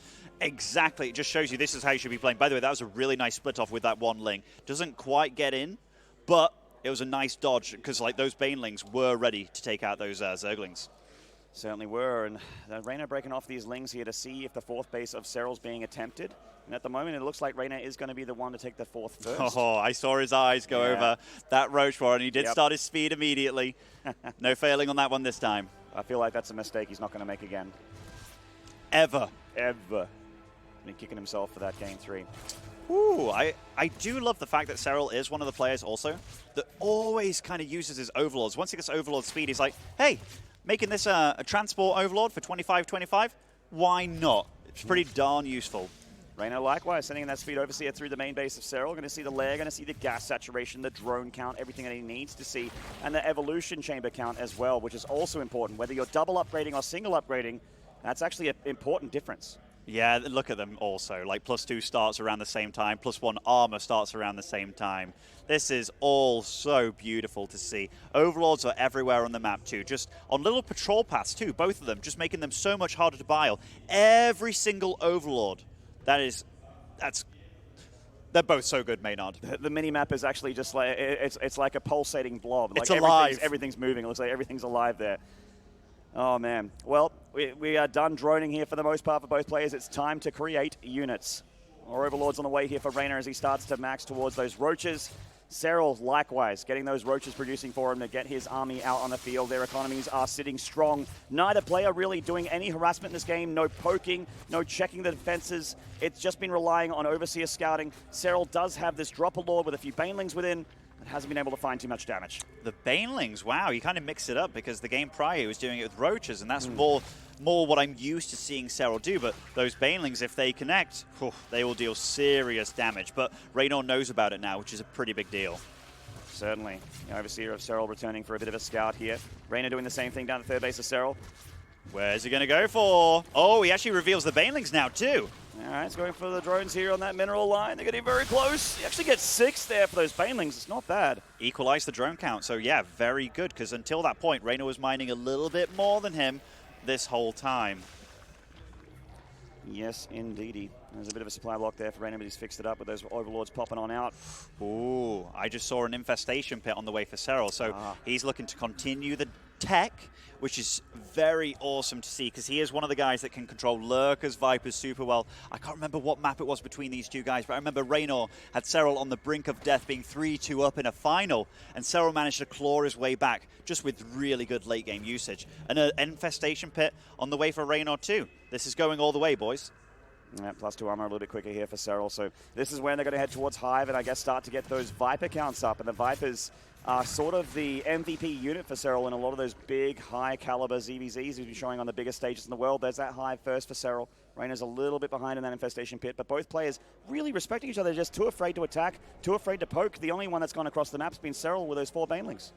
exactly, it just shows you this is how you should be playing. By the way, that was a really nice split off with that one Ling. Doesn't quite get in, but it was a nice dodge, because like those Banelings were ready to take out those Zerglings. Certainly were, and Reynor breaking off these Lings here to see if the fourth base of Serral's being attempted. And at the moment, it looks like Reynor is going to be the one to take the fourth first. Oh, I saw his eyes go over that Roach War, and he did start his speed immediately. No failing on that one this time. I feel like that's a mistake he's not going to make again. Ever. And he's kicking himself for that game 3. Ooh, I do love the fact that Serral is one of the players also that always kind of uses his Overlords. Once he gets Overlord speed, he's like, hey, making this a transport Overlord for 25-25? Why not? It's pretty darn useful. Reynor likewise sending that speed overseer through the main base of Serral. Going to see the lair, going to see the gas saturation, the drone count, everything that he needs to see, and the evolution chamber count as well, which is also important. Whether you're double upgrading or single upgrading, that's actually an important difference. Yeah, look at them also. Like +2 starts around the same time, +1 armor starts around the same time. This is all so beautiful to see. Overlords are everywhere on the map too, just on little patrol paths too, both of them, just making them so much harder to bile. Every single Overlord, they're both so good, Maynard. The mini-map is actually just like, it's like a pulsating blob. It's like alive. Everything's moving. It looks like everything's alive there. Oh, man. Well, we are done droning here for the most part for both players. It's time to create units. More Overlords on the way here for Reynor as he starts to max towards those roaches. Serral, likewise, getting those roaches producing for him to get his army out on the field. Their economies are sitting strong. Neither player really doing any harassment in this game. No poking, no checking the defenses. It's just been relying on Overseer scouting. Serral does have this Dropper Lord with a few Banelings within. Hasn't been able to find too much damage. The Banelings, wow, you kind of mix it up because the game prior he was doing it with roaches, and that's more what I'm used to seeing Serral do. But those Banelings, if they connect, they will deal serious damage. But Reynor knows about it now, which is a pretty big deal. Certainly. The Overseer of Serral returning for a bit of a scout here. Reynor doing the same thing down the third base of Serral. Where's he going to go for? Oh, he actually reveals the Banelings now too. All right, he's going for the drones here on that mineral line. They're getting very close. He actually gets 6 there for those Banelings. It's not bad. Equalize the drone count. So, yeah, very good, because until that point, Reynor was mining a little bit more than him this whole time. Yes, indeedy. There's a bit of a supply block there for Reynor, but he's fixed it up with those Overlords popping on out. Ooh, I just saw an infestation pit on the way for Serral. So he's looking to continue the tech, which is very awesome to see because he is one of the guys that can control Lurkers, Vipers super well. I can't remember what map it was between these two guys, but I remember Reynor had Serral on the brink of death, being 3-2 up in a final, and Serral managed to claw his way back just with really good late game usage. And an infestation pit on the way for Reynor too. This is going all the way, boys. Yeah, +2 armor a little bit quicker here for Serral. So this is where they're going to head towards Hive and I guess start to get those Viper counts up. And the Vipers are sort of the MVP unit for Serral in a lot of those big, high-caliber ZvZs he's been showing on the biggest stages in the world. There's that Hive first for Serral. Reynor's a little bit behind in that infestation pit, but both players really respecting each other, just too afraid to attack, too afraid to poke. The only one that's gone across the map's been Serral with those 4 Banelings.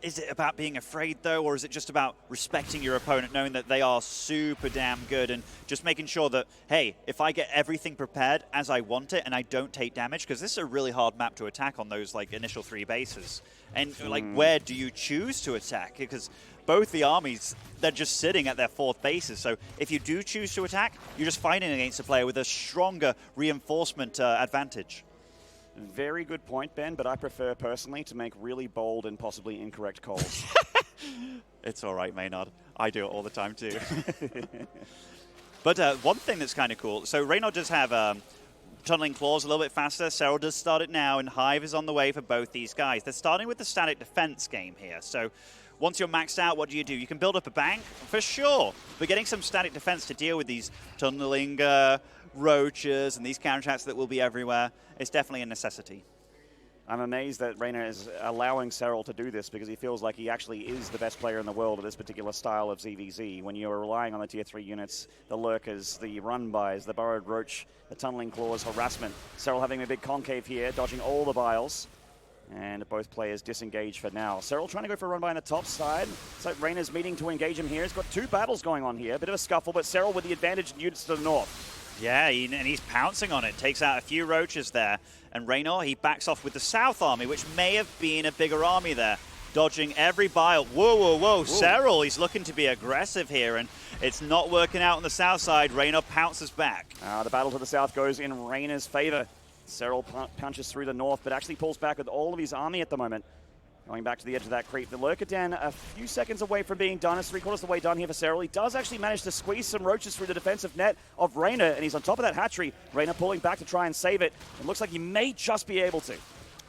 Is it about being afraid, though, or is it just about respecting your opponent, knowing that they are super damn good and just making sure that, hey, if I get everything prepared as I want it and I don't take damage, because this is a really hard map to attack on those like initial 3 bases. And like, where do you choose to attack? Because both the armies, they're just sitting at their 4th bases. So if you do choose to attack, you're just fighting against a player with a stronger reinforcement advantage. Very good point, Ben, but I prefer personally to make really bold and possibly incorrect calls. It's all right, Maynard. I do it all the time too. But one thing that's kind of cool, so Reynor does have tunneling claws a little bit faster. Serral does start it now, and Hive is on the way for both these guys. They're starting with the static defense game here. So once you're maxed out, what do? You can build up a bank, for sure, but getting some static defense to deal with these tunneling roaches and these counterattacks that will be everywhere is definitely a necessity. I'm amazed that Reynor is allowing Serral to do this because he feels like he actually is the best player in the world at this particular style of ZvZ. When you're relying on the tier 3 units, the Lurkers, the run-bys, the burrowed roach, the tunneling claws, harassment. Serral having a big concave here, dodging all the biles. And both players disengage for now. Serral trying to go for a run-by on the top side. So Reynor's meeting to engage him here. He's got 2 battles going on here. A bit of a scuffle, but Serral with the advantage in units to the north. Yeah, and he's pouncing on it. Takes out a few roaches there. And Reynor, he backs off with the South Army, which may have been a bigger army there. Dodging every bile. Whoa, whoa, whoa. Serral, he's looking to be aggressive here, and it's not working out on the south side. Reynor pounces back. The battle to the south goes in Reynor's favor. Serral punches through the north, but actually pulls back with all of his army at the moment. Going back to the edge of that creep. The Lurker a few seconds away from being done. It's 3/4 of the way done here for Serral. He does actually manage to squeeze some roaches through the defensive net of Reynor, and he's on top of that hatchery. Reynor pulling back to try and save it. It looks like he may just be able to.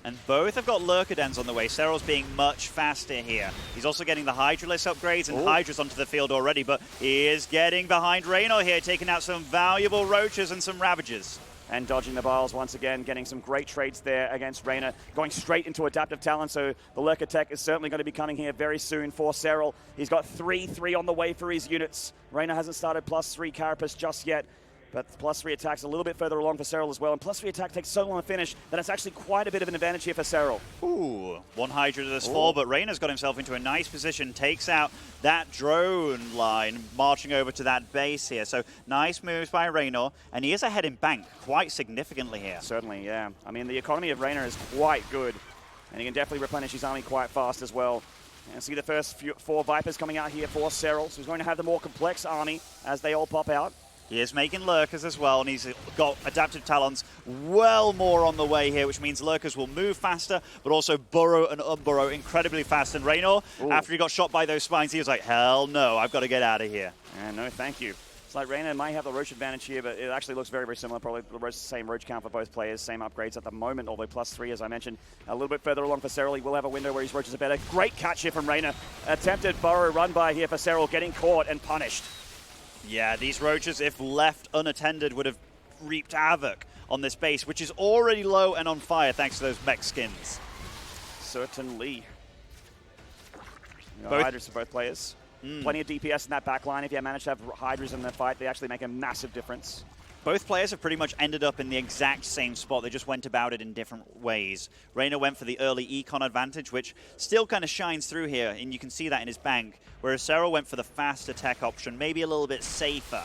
And both have got Lurker Dens on the way. Serral's being much faster here. He's also getting the Hydralisk upgrades, and Hydra's onto the field already, but he is getting behind Reynor here, taking out some valuable roaches and some Ravagers. And dodging the biles once again, getting some great trades there against Reynor, going straight into Adaptive Talent, so the Lurker Tech is certainly going to be coming here very soon for Serral. He's got 3-3 on the way for his units. Reynor hasn't started +3 Carapace just yet. But the +3 attack's a little bit further along for Serral as well. And +3 attack takes so long to finish that it's actually quite a bit of an advantage here for Serral. Ooh, one Hydra to this 4, but Reynor's got himself into a nice position, takes out that drone line, marching over to that base here. So nice moves by Reynor, and he is ahead in bank quite significantly here. Certainly, yeah. I mean, the economy of Reynor is quite good, and he can definitely replenish his army quite fast as well. And see the first 4 Vipers coming out here for Serral, so he's going to have the more complex army as they all pop out. He is making Lurkers as well, and he's got Adaptive Talons well more on the way here, which means Lurkers will move faster, but also burrow and unburrow incredibly fast. And Reynor, after he got shot by those spines, he was like, hell no, I've got to get out of here. No, thank you. It's like Reynor might have the Roach advantage here, but it actually looks very, very similar. Probably the same Roach count for both players, same upgrades at the moment, although +3, as I mentioned. A little bit further along for Serral, he will have a window where his Roaches are better. Great catch here from Reynor. Attempted burrow run by here for Serral, getting caught and punished. Yeah, these Roaches, if left unattended, would have reaped havoc on this base, which is already low and on fire thanks to those mech skins. Certainly. Hydras for both players. Plenty of DPS in that back line. If you manage to have Hydras in the fight, they actually make a massive difference. Both players have pretty much ended up in the exact same spot. They just went about it in different ways. Reynor went for the early econ advantage, which still kind of shines through here, and you can see that in his bank, whereas Serral went for the faster tech option, maybe a little bit safer.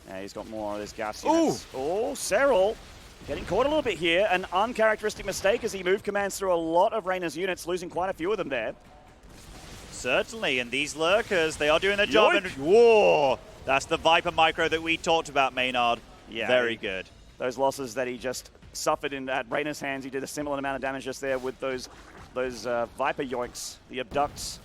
Yeah, he's got more of his gas units. Oh, Serral getting caught a little bit here. An uncharacteristic mistake as he moved commands through a lot of Reynor's units, losing quite a few of them there. Certainly, and these Lurkers, they are doing their job. And whoa! That's the Viper micro that we talked about, Maynard. Yeah, very good. Those losses that he just suffered at Reynor's hands, he did a similar amount of damage just there with those Viper yoinks, the abducts.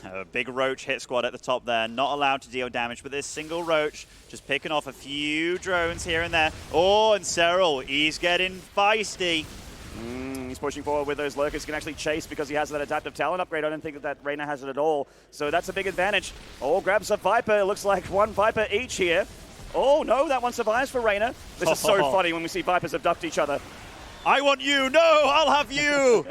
A big Roach hit squad at the top there, not allowed to deal damage, but this single Roach just picking off a few drones here and there. Oh, and Serral, he's getting feisty. He's pushing forward with those Lurkers. He can actually chase because he has that Adaptive Talent upgrade. I don't think that Reynor has it at all. So that's a big advantage. Oh, grabs a Viper. It looks like 1 Viper each here. Oh, no, that one survives for Reynor. This is so funny when we see Vipers abduct each other. I want you. No, I'll have you.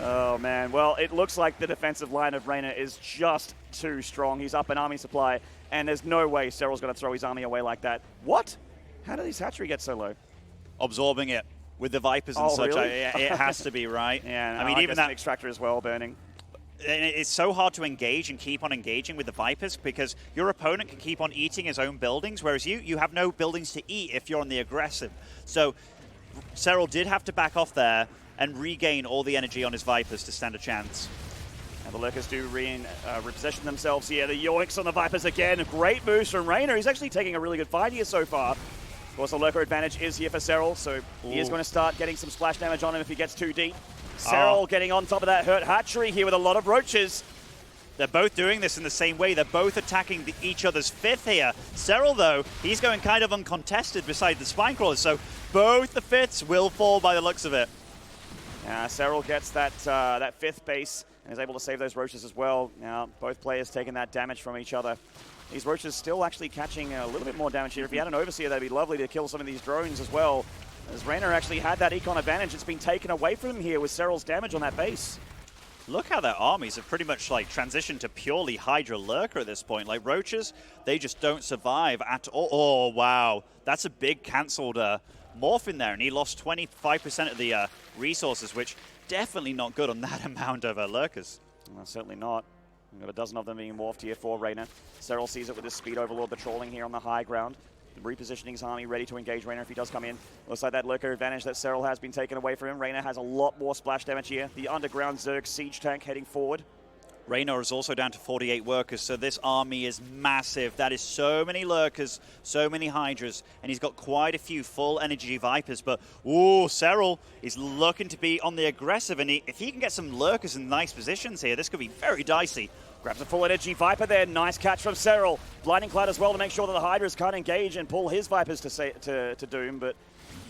Oh, man. Well, it looks like the defensive line of Reynor is just too strong. He's up in army supply, and there's no way Serral's going to throw his army away like that. What? How did his hatchery get so low? Absorbing it. With the Vipers and such, really? It has to be, right? Yeah, I mean, even that extractor as well burning. It's so hard to engage and keep on engaging with the Vipers because your opponent can keep on eating his own buildings, whereas you have no buildings to eat if you're on the aggressive. So Serral did have to back off there and regain all the energy on his Vipers to stand a chance. And the Lurkers do repossession themselves here. The yoinks on the Vipers again. Great boost from Reynor. He's actually taking a really good fight here so far. Of course, the Lurker advantage is here for Serral, so he is going to start getting some splash damage on him if he gets too deep. Serral getting on top of that hurt hatchery here with a lot of Roaches. They're both doing this in the same way. They're both attacking each other's 5th here. Serral, though, he's going kind of uncontested beside the Spine Crawlers, so both the 5ths will fall by the looks of it. Serral gets that 5th base and is able to save those Roaches as well. Now, both players taking that damage from each other. These Roaches still actually catching a little bit more damage here. If he had an Overseer, that'd be lovely to kill some of these drones as well. As Reynor actually had that econ advantage, it's been taken away from him here with Serral's damage on that base. Look how their armies have pretty much like transitioned to purely Hydra Lurker at this point. Like Roaches, they just don't survive at all. Oh, wow. That's a big cancelled morph in there, and he lost 25% of the resources, which definitely not good on that amount of Lurkers. Well, certainly not. We've got a dozen of them being morphed here for Reynor. Serral sees it with his Speed Overlord patrolling here on the high ground. Repositioning his army, ready to engage Reynor if he does come in. Looks like that Lurker advantage that Serral has been taken away from him. Reynor has a lot more splash damage here. The underground Zerg siege tank heading forward. Reynor is also down to 48 workers, so this army is massive. That is so many Lurkers, so many Hydras, and he's got quite a few full energy Vipers, but ooh, Serral is looking to be on the aggressive, and if he can get some Lurkers in nice positions here, this could be very dicey. Grabs a full energy Viper there. Nice catch from Serral. Blinding Cloud as well to make sure that the Hydras can't engage and pull his Vipers to doom, but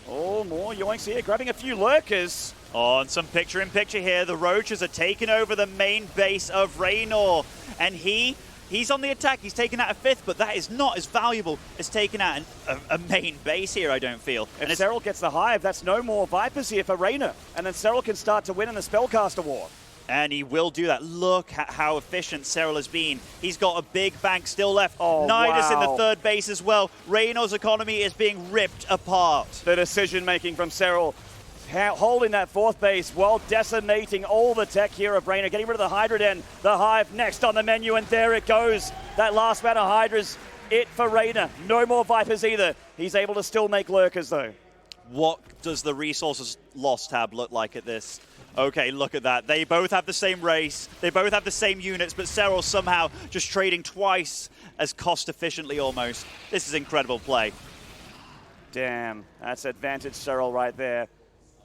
oh, more yoinks here. Grabbing a few Lurkers. Oh, and some picture-in-picture here. The Roaches are taking over the main base of Reynor, and he's on the attack. He's taking out a 5th, but that is not as valuable as taking out a main base here, I don't feel. If Serral gets the Hive, that's no more Vipers here for Reynor, and then Serral can start to win in the Spellcaster War. And he will do that. Look at how efficient Serral has been. He's got a big bank still left. Oh, Nidus in the wow. third base as well. Reynor's economy is being ripped apart. The decision-making from Serral, holding that fourth base while decimating all the tech here of Reynor, getting rid of the Hydra Den. The Hive next on the menu, and there it goes. That last round of Hydras, it for Reynor. No more Vipers either. He's able to still make Lurkers, though. What does the resources loss tab look like at this? Okay, look at that. They both have the same race. They both have the same units, but Serral somehow just trading twice as cost efficiently almost. This is incredible play. Damn, that's advantage Serral right there.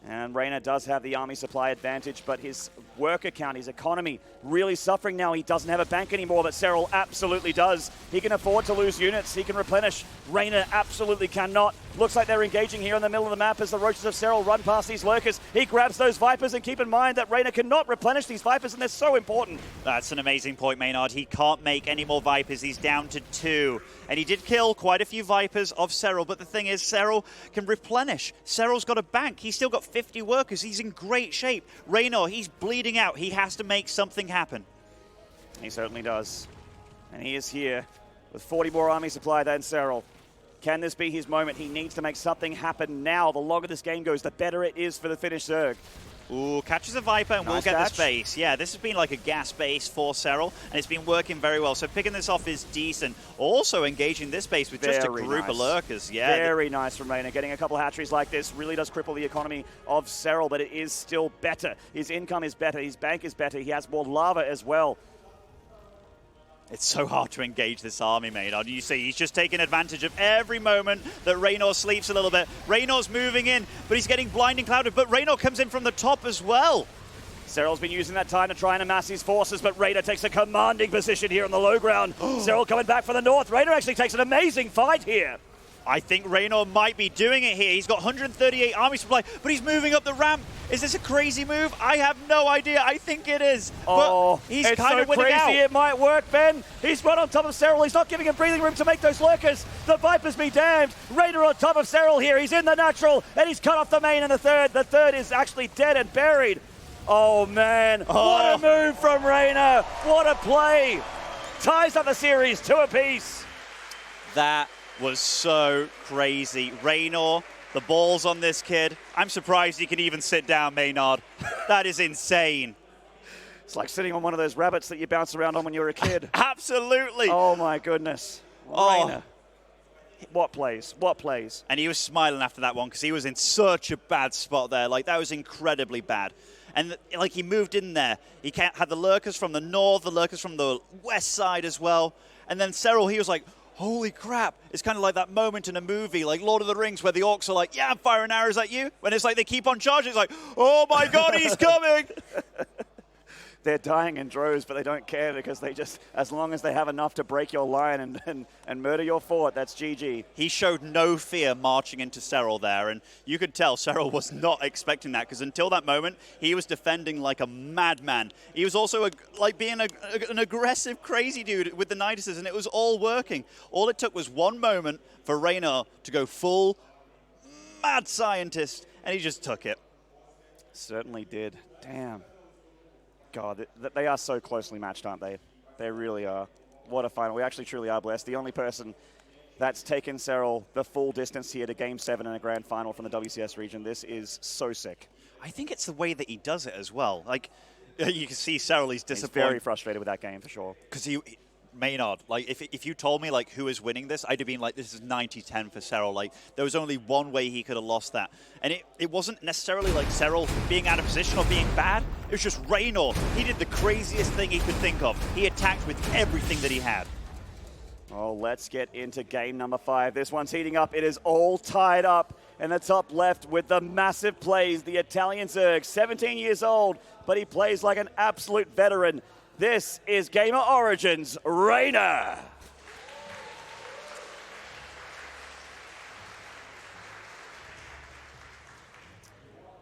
And Reynor does have the army supply advantage, but his work account, his economy, really suffering now. He doesn't have a bank anymore, but Serral absolutely does. He can afford to lose units. He can replenish. Reynor absolutely cannot. Looks like they're engaging here in the middle of the map as the Roaches of Serral run past these Lurkers. He grabs those Vipers, and keep in mind that Reynor cannot replenish these Vipers, and they're so important. That's an amazing point, Maynard. He can't make any more Vipers. He's down to 2. And he did kill quite a few Vipers of Serral, but the thing is, Serral can replenish. Serral's got a bank. He's still got 50 workers. He's in great shape. Reynor, he's bleeding out. He has to make something happen. He certainly does. And he is here with 40 more army supply than Serral. Can this be his moment? He needs to make something happen now. The longer this game goes, the better it is for the Finnish Zerg. Ooh, catches a Viper and Nice we'll get catch. this base. Yeah, this has been like a gas base for Serral, and it's been working very well. So picking this off is decent. Also engaging this base with just a Very group nice. of Lurkers. Yeah, Very nice from Reynor. Getting a couple hatcheries like this really does cripple the economy of Serral, but it is still better. His income is better. His bank is better. He has more lava as well. it's so hard to engage this army, Maynard. You see, he's just taking advantage of every moment that Reynor sleeps a little bit. Reynor's moving in, but he's getting blinding clouded. But Reynor comes in from the top as well. Serral's been using that time to try and amass his forces, but Reynor takes a commanding position here on the low ground. Serral coming back for the north. Reynor actually takes an amazing fight here. I think Reynor might be doing it here. He's got 138 army supply, but he's moving up the ramp. Is this a crazy move? I have no idea. I think it is. Oh, but he's it's kind so of winning crazy out. it might work, Ben. He's right on top of Serral. He's not giving him breathing room to make those Lurkers. The Vipers be damned. Reynor on top of Serral here. He's in the natural, and he's cut off the main in the third. The third is actually dead and buried. Oh, man. What a move from Reynor. What a play. Ties up the series 2 apiece. That was so crazy. Reynor, the balls on this kid. I'm surprised he can even sit down, Maynard. That is insane. It's like sitting on one of those rabbits that you bounce around on when you were a kid. Absolutely. Oh, my goodness. Oh. Reynor. What plays? What plays? And he was smiling after that one because he was in such a bad spot there. Like, that was incredibly bad. And, like, he moved in there. He had the Lurkers from the north, the Lurkers from the west side as well. And then Serral, he was like, holy crap. It's kind of like that moment in a movie, like Lord of the Rings, where the orcs are like, yeah, I'm firing arrows at you. When it's like they keep on charging, it's like, oh, my God, he's coming. They're dying in droves, but they don't care because they just, as long as they have enough to break your line and murder your fort, that's GG. He showed no fear marching into Serral there, and you could tell Serral was not expecting that because until that moment, he was defending like a madman. He was also like being an aggressive, crazy dude with the Niduses, and it was all working. All it took was one moment for Reynor to go full mad scientist, and he just took it. Certainly did. Damn. God, they are so closely matched, aren't they? They really are. What a final. We actually truly are blessed. The only person that's taken Serral the full distance here to Game 7 in a grand final from the WCS region. This is so sick. I think it's the way that he does it as well. Like, you can see Serral, he's disappointed. He's very frustrated with that game, for sure. Because Maynard, like, if you told me, like, who is winning this, I'd have been like, this is 90-10 for Serral. Like, there was only one way he could have lost that. And it wasn't necessarily, like, Serral being out of position or being bad. It was just Reynor. He did the craziest thing he could think of. He attacked with everything that he had. Oh, let's get into game number 5. This one's heating up. It is all tied up in the top left with the massive plays. The Italian Zerg, 17 years old, but he plays like an absolute veteran. This is Gamer Origins, Reynor.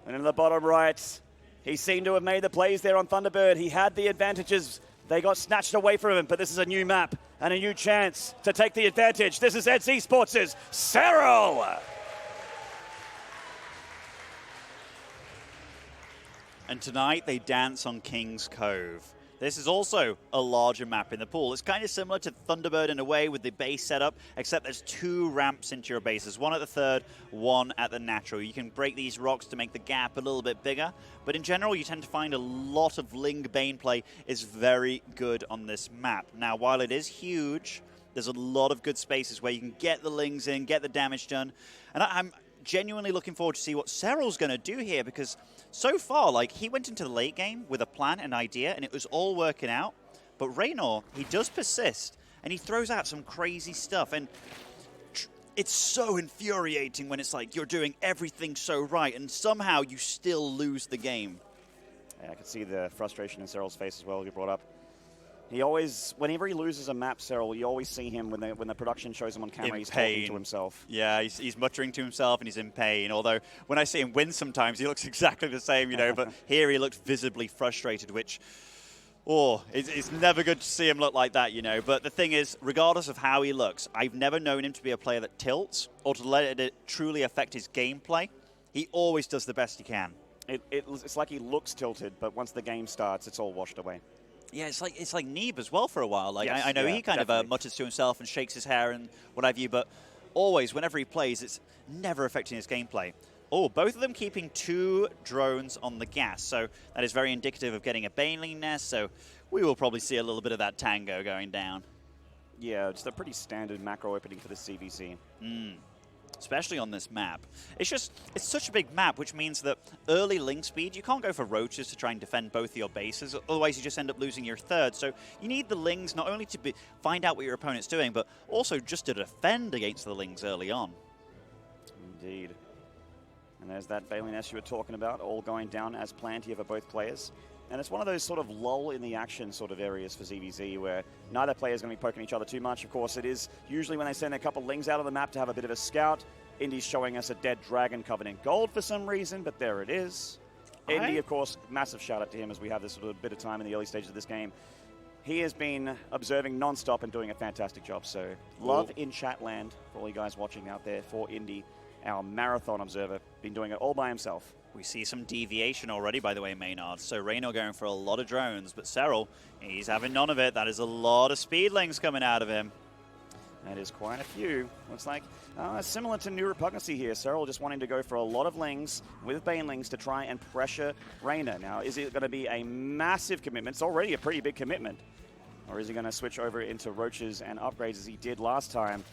And in the bottom right, he seemed to have made the plays there on Thunderbird. He had the advantages. They got snatched away from him, but this is a new map and a new chance to take the advantage. This is ZZ Sports' Serral. And tonight they dance on King's Cove. This is also a larger map in the pool. It's kind of similar to Thunderbird in a way with the base setup, except there's 2 ramps into your bases, one at the third, one at the natural. You can break these rocks to make the gap a little bit bigger, but in general you tend to find a lot of Ling Bane play is very good on this map. Now, while it is huge, there's a lot of good spaces where you can get the Lings in, get the damage done, and I'm genuinely looking forward to see what Serral's going to do here, because so far, like, he went into the late game with a plan, an idea, and it was all working out. But Reynor, he does persist, and he throws out some crazy stuff, and it's so infuriating when it's like you're doing everything so right, and somehow you still lose the game. Yeah, I can see the frustration in Serral's face as well, you brought up. He always, whenever he loses a map, Serral, you always see him when the production shows him on camera, he's talking to himself. Yeah, he's muttering to himself and he's in pain. Although when I see him win sometimes, he looks exactly the same, you know. But here he looked visibly frustrated, which, it's never good to see him look like that, you know. But the thing is, regardless of how he looks, I've never known him to be a player that tilts or to let it truly affect his gameplay. He always does the best he can. It's like he looks tilted, but once the game starts, it's all washed away. Yeah, it's like Neeb as well for a while. Like, yes, I know he kind definitely. of mutters to himself and shakes his hair and what have you, but always, whenever he plays, it's never affecting his gameplay. Oh, both of them keeping 2 drones on the gas, so that is very indicative of getting a Baneling nest, so we will probably see a little bit of that tango going down. Yeah, just a pretty standard macro opening for the ZvZ. Especially on this map. It's such a big map, which means that early link speed, you can't go for roaches to try and defend both your bases, otherwise you just end up losing your third. So you need the lings not only to find out what your opponent's doing, but also just to defend against the lings early on. Indeed. And there's that Baneling nest you were talking about, all going down as planned here for both players. And it's one of those sort of lull in the action sort of areas for ZvZ where neither player is going to be poking each other too much. Of course, it is usually when they send a couple lings out of the map to have a bit of a scout. Indy's showing us a dead dragon covered in gold for some reason, but there it is. Indy, of course, massive shout out to him as we have this sort of bit of time in the early stages of this game. He has been observing non-stop and doing a fantastic job. So love in chat land for all you guys watching out there for Indy, our marathon observer, been doing it all by himself. We see some deviation already, by the way, Maynard. So Reynor going for a lot of drones, but Serral, he's having none of it. That is a lot of speedlings coming out of him. That is quite a few. Looks like similar to New Repugnancy here. Serral just wanting to go for a lot of lings with Banelings to try and pressure Reynor. Now, is it going to be a massive commitment? It's already a pretty big commitment. Or is he going to switch over into roaches and upgrades as he did last time?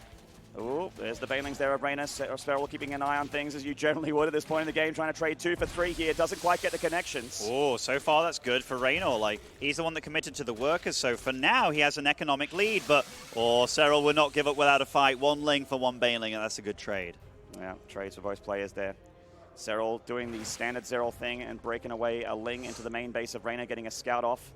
Oh, there's the Banelings there of Reynor. Serral keeping an eye on things as you generally would at this point in the game, trying to trade 2 for 3 here. Doesn't quite get the connections. Oh, so far that's good for Reynor. Like, he's the one that committed to the workers, so for now he has an economic lead, but Serral will not give up without a fight. 1 ling for 1 Baneling, and that's a good trade. Yeah, trades for both players there. Serral doing the standard Serral thing and breaking away a ling into the main base of Reynor, getting a scout off.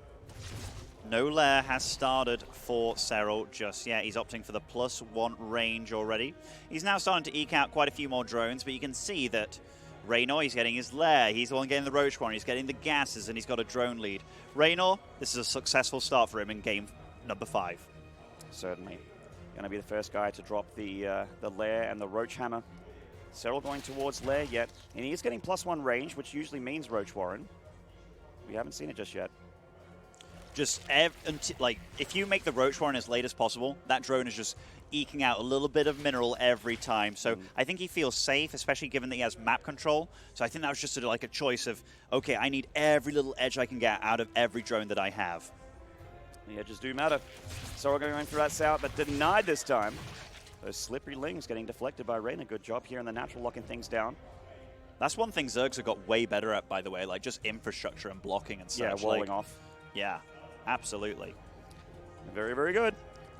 No lair has started for Serral just yet. He's opting for the +1 range already. He's now starting to eke out quite a few more drones, but you can see that Reynor, he's getting his lair. He's the one getting the roach one. He's getting the gases, and he's got a drone lead. Reynor, this is a successful start for him in game number 5. Certainly. Going to be the first guy to drop the lair and the roach hammer. Serral going towards lair yet, and he is getting +1 range, which usually means roach warren. We haven't seen it just yet. Just, if you make the roach warren as late as possible, that drone is just eking out a little bit of mineral every time. So I think he feels safe, especially given that he has map control. So I think that was just a choice of, okay, I need every little edge I can get out of every drone that I have. The edges do matter. Serral going through that south, but denied this time. Those slippery lings getting deflected by Reynor. Good job here in the natural, locking things down. That's one thing Zergs have got way better at, by the way, like just infrastructure and blocking and such. Yeah, walling off. Yeah. Absolutely. Very, very good.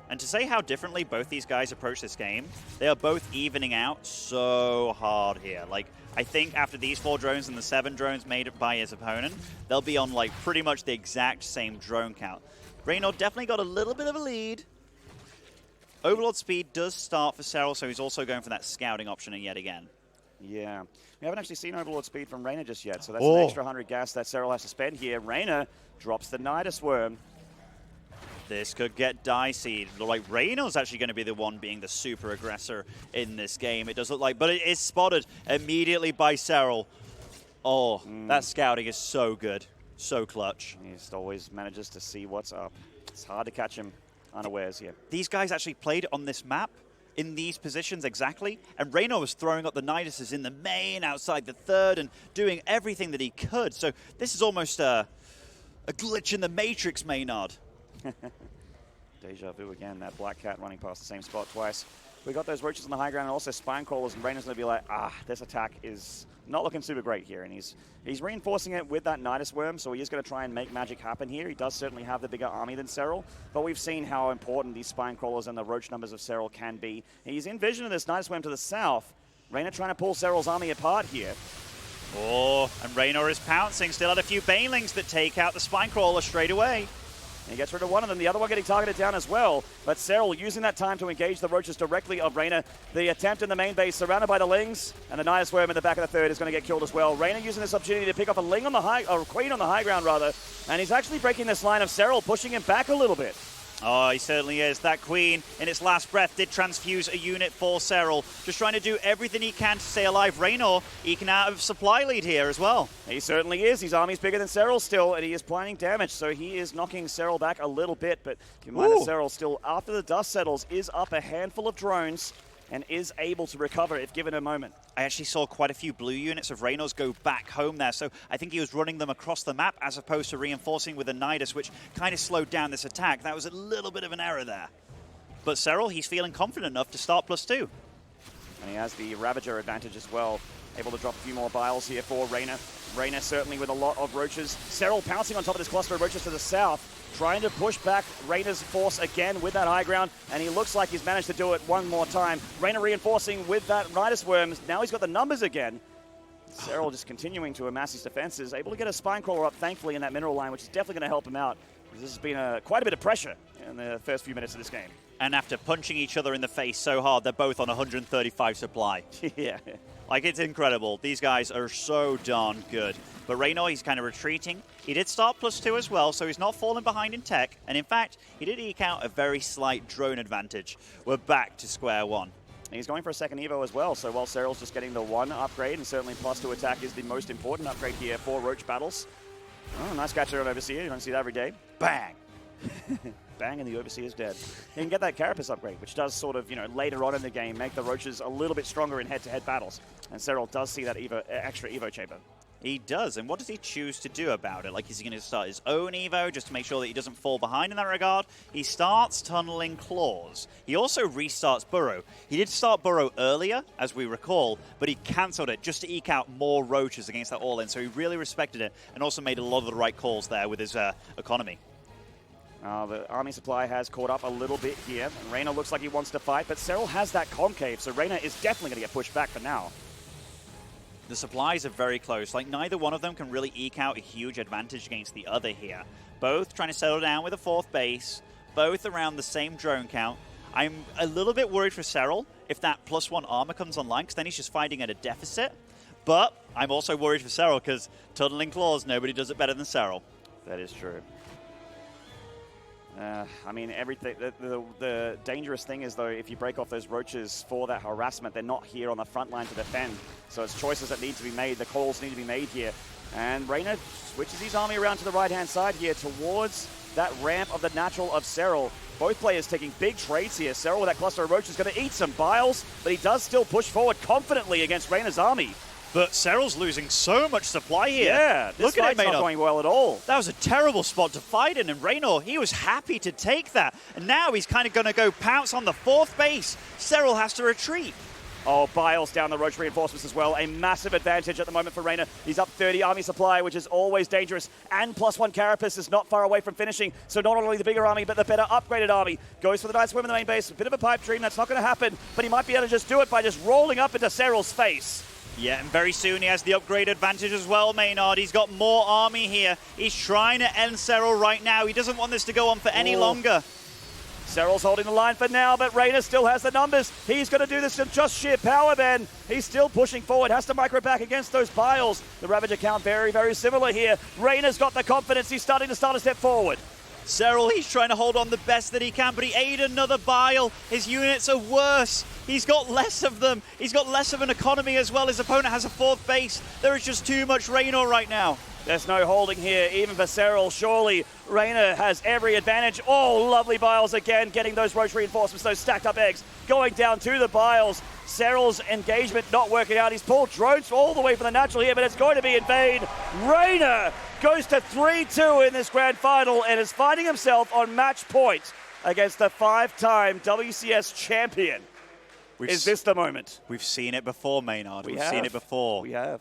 And to say how differently both these guys approach this game, they are both evening out so hard here. Like, I think after these 4 drones and the 7 drones made by his opponent, they'll be on, like, pretty much the exact same drone count. Reynor definitely got a little bit of a lead. Overlord speed does start for Serral, so he's also going for that scouting option yet again. Yeah. We haven't actually seen Overlord speed from Reynor just yet, so that's an extra 100 gas that Serral has to spend here. Reynor drops the Nidus Worm. This could get dicey. Like, Reynor's actually going to be the one being the super aggressor in this game, it does look like. But it is spotted immediately by Serral. Oh, that scouting is so good. So clutch. He just always manages to see what's up. It's hard to catch him unawares here. These guys actually played on this map in these positions exactly, and Reynor was throwing up the Niduses in the main, outside the third, and doing everything that he could. So this is almost a glitch in the Matrix, Maynard. Deja vu again, that Black Cat running past the same spot twice. We got those roaches on the high ground and also spine crawlers, and Reynor's going to be like, this attack is not looking super great here. And he's reinforcing it with that Nidus Worm, so he is going to try and make magic happen here. He does certainly have the bigger army than Serral, but we've seen how important these spine crawlers and the roach numbers of Serral can be. He's envisioning this Nidus Worm to the south. Reynor trying to pull Serral's army apart here. Oh, and Reynor is pouncing. Still had a few banelings that take out the spine crawler straight away. He gets rid of one of them, the other one getting targeted down as well. But Serral using that time to engage the roaches directly of Reynor. The attempt in the main base, surrounded by the Lings, and the Nidus Worm in the back of the third is going to get killed as well. Reynor using this opportunity to pick off a Ling on the high, or Queen on the high ground rather, and he's actually breaking this line of Serral, pushing him back a little bit. Oh, he certainly is. That Queen, in its last breath, did transfuse a unit for Serral. Just trying to do everything he can to stay alive. Reynor eking out of supply lead here as well. He certainly is. His army's bigger than Serral still, and he is planning damage, so he is knocking Serral back a little bit. But keep in mind that Serral still, after the dust settles, is up a handful of drones and is able to recover if given a moment. I actually saw quite a few blue units of Reynor's go back home there, so I think he was running them across the map as opposed to reinforcing with a Nidus, which kind of slowed down this attack. That was a little bit of an error there. But Serral, he's feeling confident enough to start +2. And he has the Ravager advantage as well. Able to drop a few more biles here for Reynor. Reynor certainly with a lot of roaches. Serral pouncing on top of this cluster of roaches to the south, trying to push back Reynor's force again with that high ground, and he looks like he's managed to do it one more time. Reynor reinforcing with that Nidus Worm. Now he's got the numbers again. Serral just continuing to amass his defenses, able to get a spine crawler up, thankfully, in that mineral line, which is definitely going to help him out. This has been quite a bit of pressure in the first few minutes of this game. And after punching each other in the face so hard, they're both on 135 supply. Yeah. Like, it's incredible. These guys are so darn good. But Reynor, he's kind of retreating. He did start +2 as well, so he's not falling behind in tech. And in fact, he did eke out a very slight drone advantage. We're back to square one. He's going for a second Evo as well, so while Serral's just getting the one upgrade, and certainly +2 attack is the most important upgrade here for Roach battles. Oh, nice catcher on Overseer. You don't see that every day. Bang! Bang, and the Overseer's dead. You can get that Carapace upgrade, which does sort of, later on in the game, make the Roaches a little bit stronger in head-to-head battles. And Serral does see that extra Evo chamber. He does, and what does he choose to do about it? Like, is he going to start his own Evo just to make sure that he doesn't fall behind in that regard? He starts tunneling Claws. He also restarts Burrow. He did start Burrow earlier, as we recall, but he cancelled it just to eke out more Roaches against that all-in, so he really respected it and also made a lot of the right calls there with his economy. The army supply has caught up a little bit here, and Reynor looks like he wants to fight, but Serral has that concave, so Reynor is definitely going to get pushed back for now. The supplies are very close. Like, neither one of them can really eke out a huge advantage against the other here. Both trying to settle down with a 4th base, both around the same drone count. I'm a little bit worried for Serral if that +1 armor comes online, because then he's just fighting at a deficit. But I'm also worried for Serral because tunneling Claws, nobody does it better than Serral. That is true. I mean, everything. The dangerous thing is, though, if you break off those Roaches for that harassment, they're not here on the front line to defend. So it's choices that need to be made. The calls need to be made here. And Reynor switches his army around to the right-hand side here towards that ramp of the natural of Serral. Both players taking big trades here. Serral with that cluster of Roaches is going to eat some biles, but he does still push forward confidently against Reynor's army. But Serral's losing so much supply here. Yeah, this fight's not going well at all. That was a terrible spot to fight in, and Reynor, he was happy to take that. And now he's kind of going to go pounce on the 4th base. Serral has to retreat. Oh, biles down the Roach reinforcements as well. A massive advantage at the moment for Reynor. He's up 30 army supply, which is always dangerous. And +1 Carapace is not far away from finishing. So not only the bigger army, but the better upgraded army. Goes for the Nidus Worm in the main base. A bit of a pipe dream. That's not going to happen. But he might be able to just do it by just rolling up into Serral's face. Yeah, and very soon he has the upgrade advantage as well, Maynard. He's got more army here. He's trying to end Serral right now. He doesn't want this to go on for any longer. Serral's holding the line for now, but Reynor still has the numbers. He's going to do this in just sheer power, Ben. He's still pushing forward, has to micro back against those biles. The Ravager count very, very similar here. Reynor's got the confidence. He's starting to step forward. Serral, he's trying to hold on the best that he can, but he ate another bile. His units are worse. He's got less of them. He's got less of an economy as well. His opponent has a 4th base. There is just too much Reynor right now. There's no holding here, even for Serral. Surely Reynor has every advantage. Oh, lovely biles again, getting those roach reinforcements, those stacked up eggs, going down to the biles. Serral's engagement not working out. He's pulled drones all the way from the natural here, but it's going to be in vain. Reynor goes to 3-2 in this grand final and is finding himself on match point against the 5-time WCS champion. Is this the moment? We've seen it before, Maynard. We've seen it before. We have.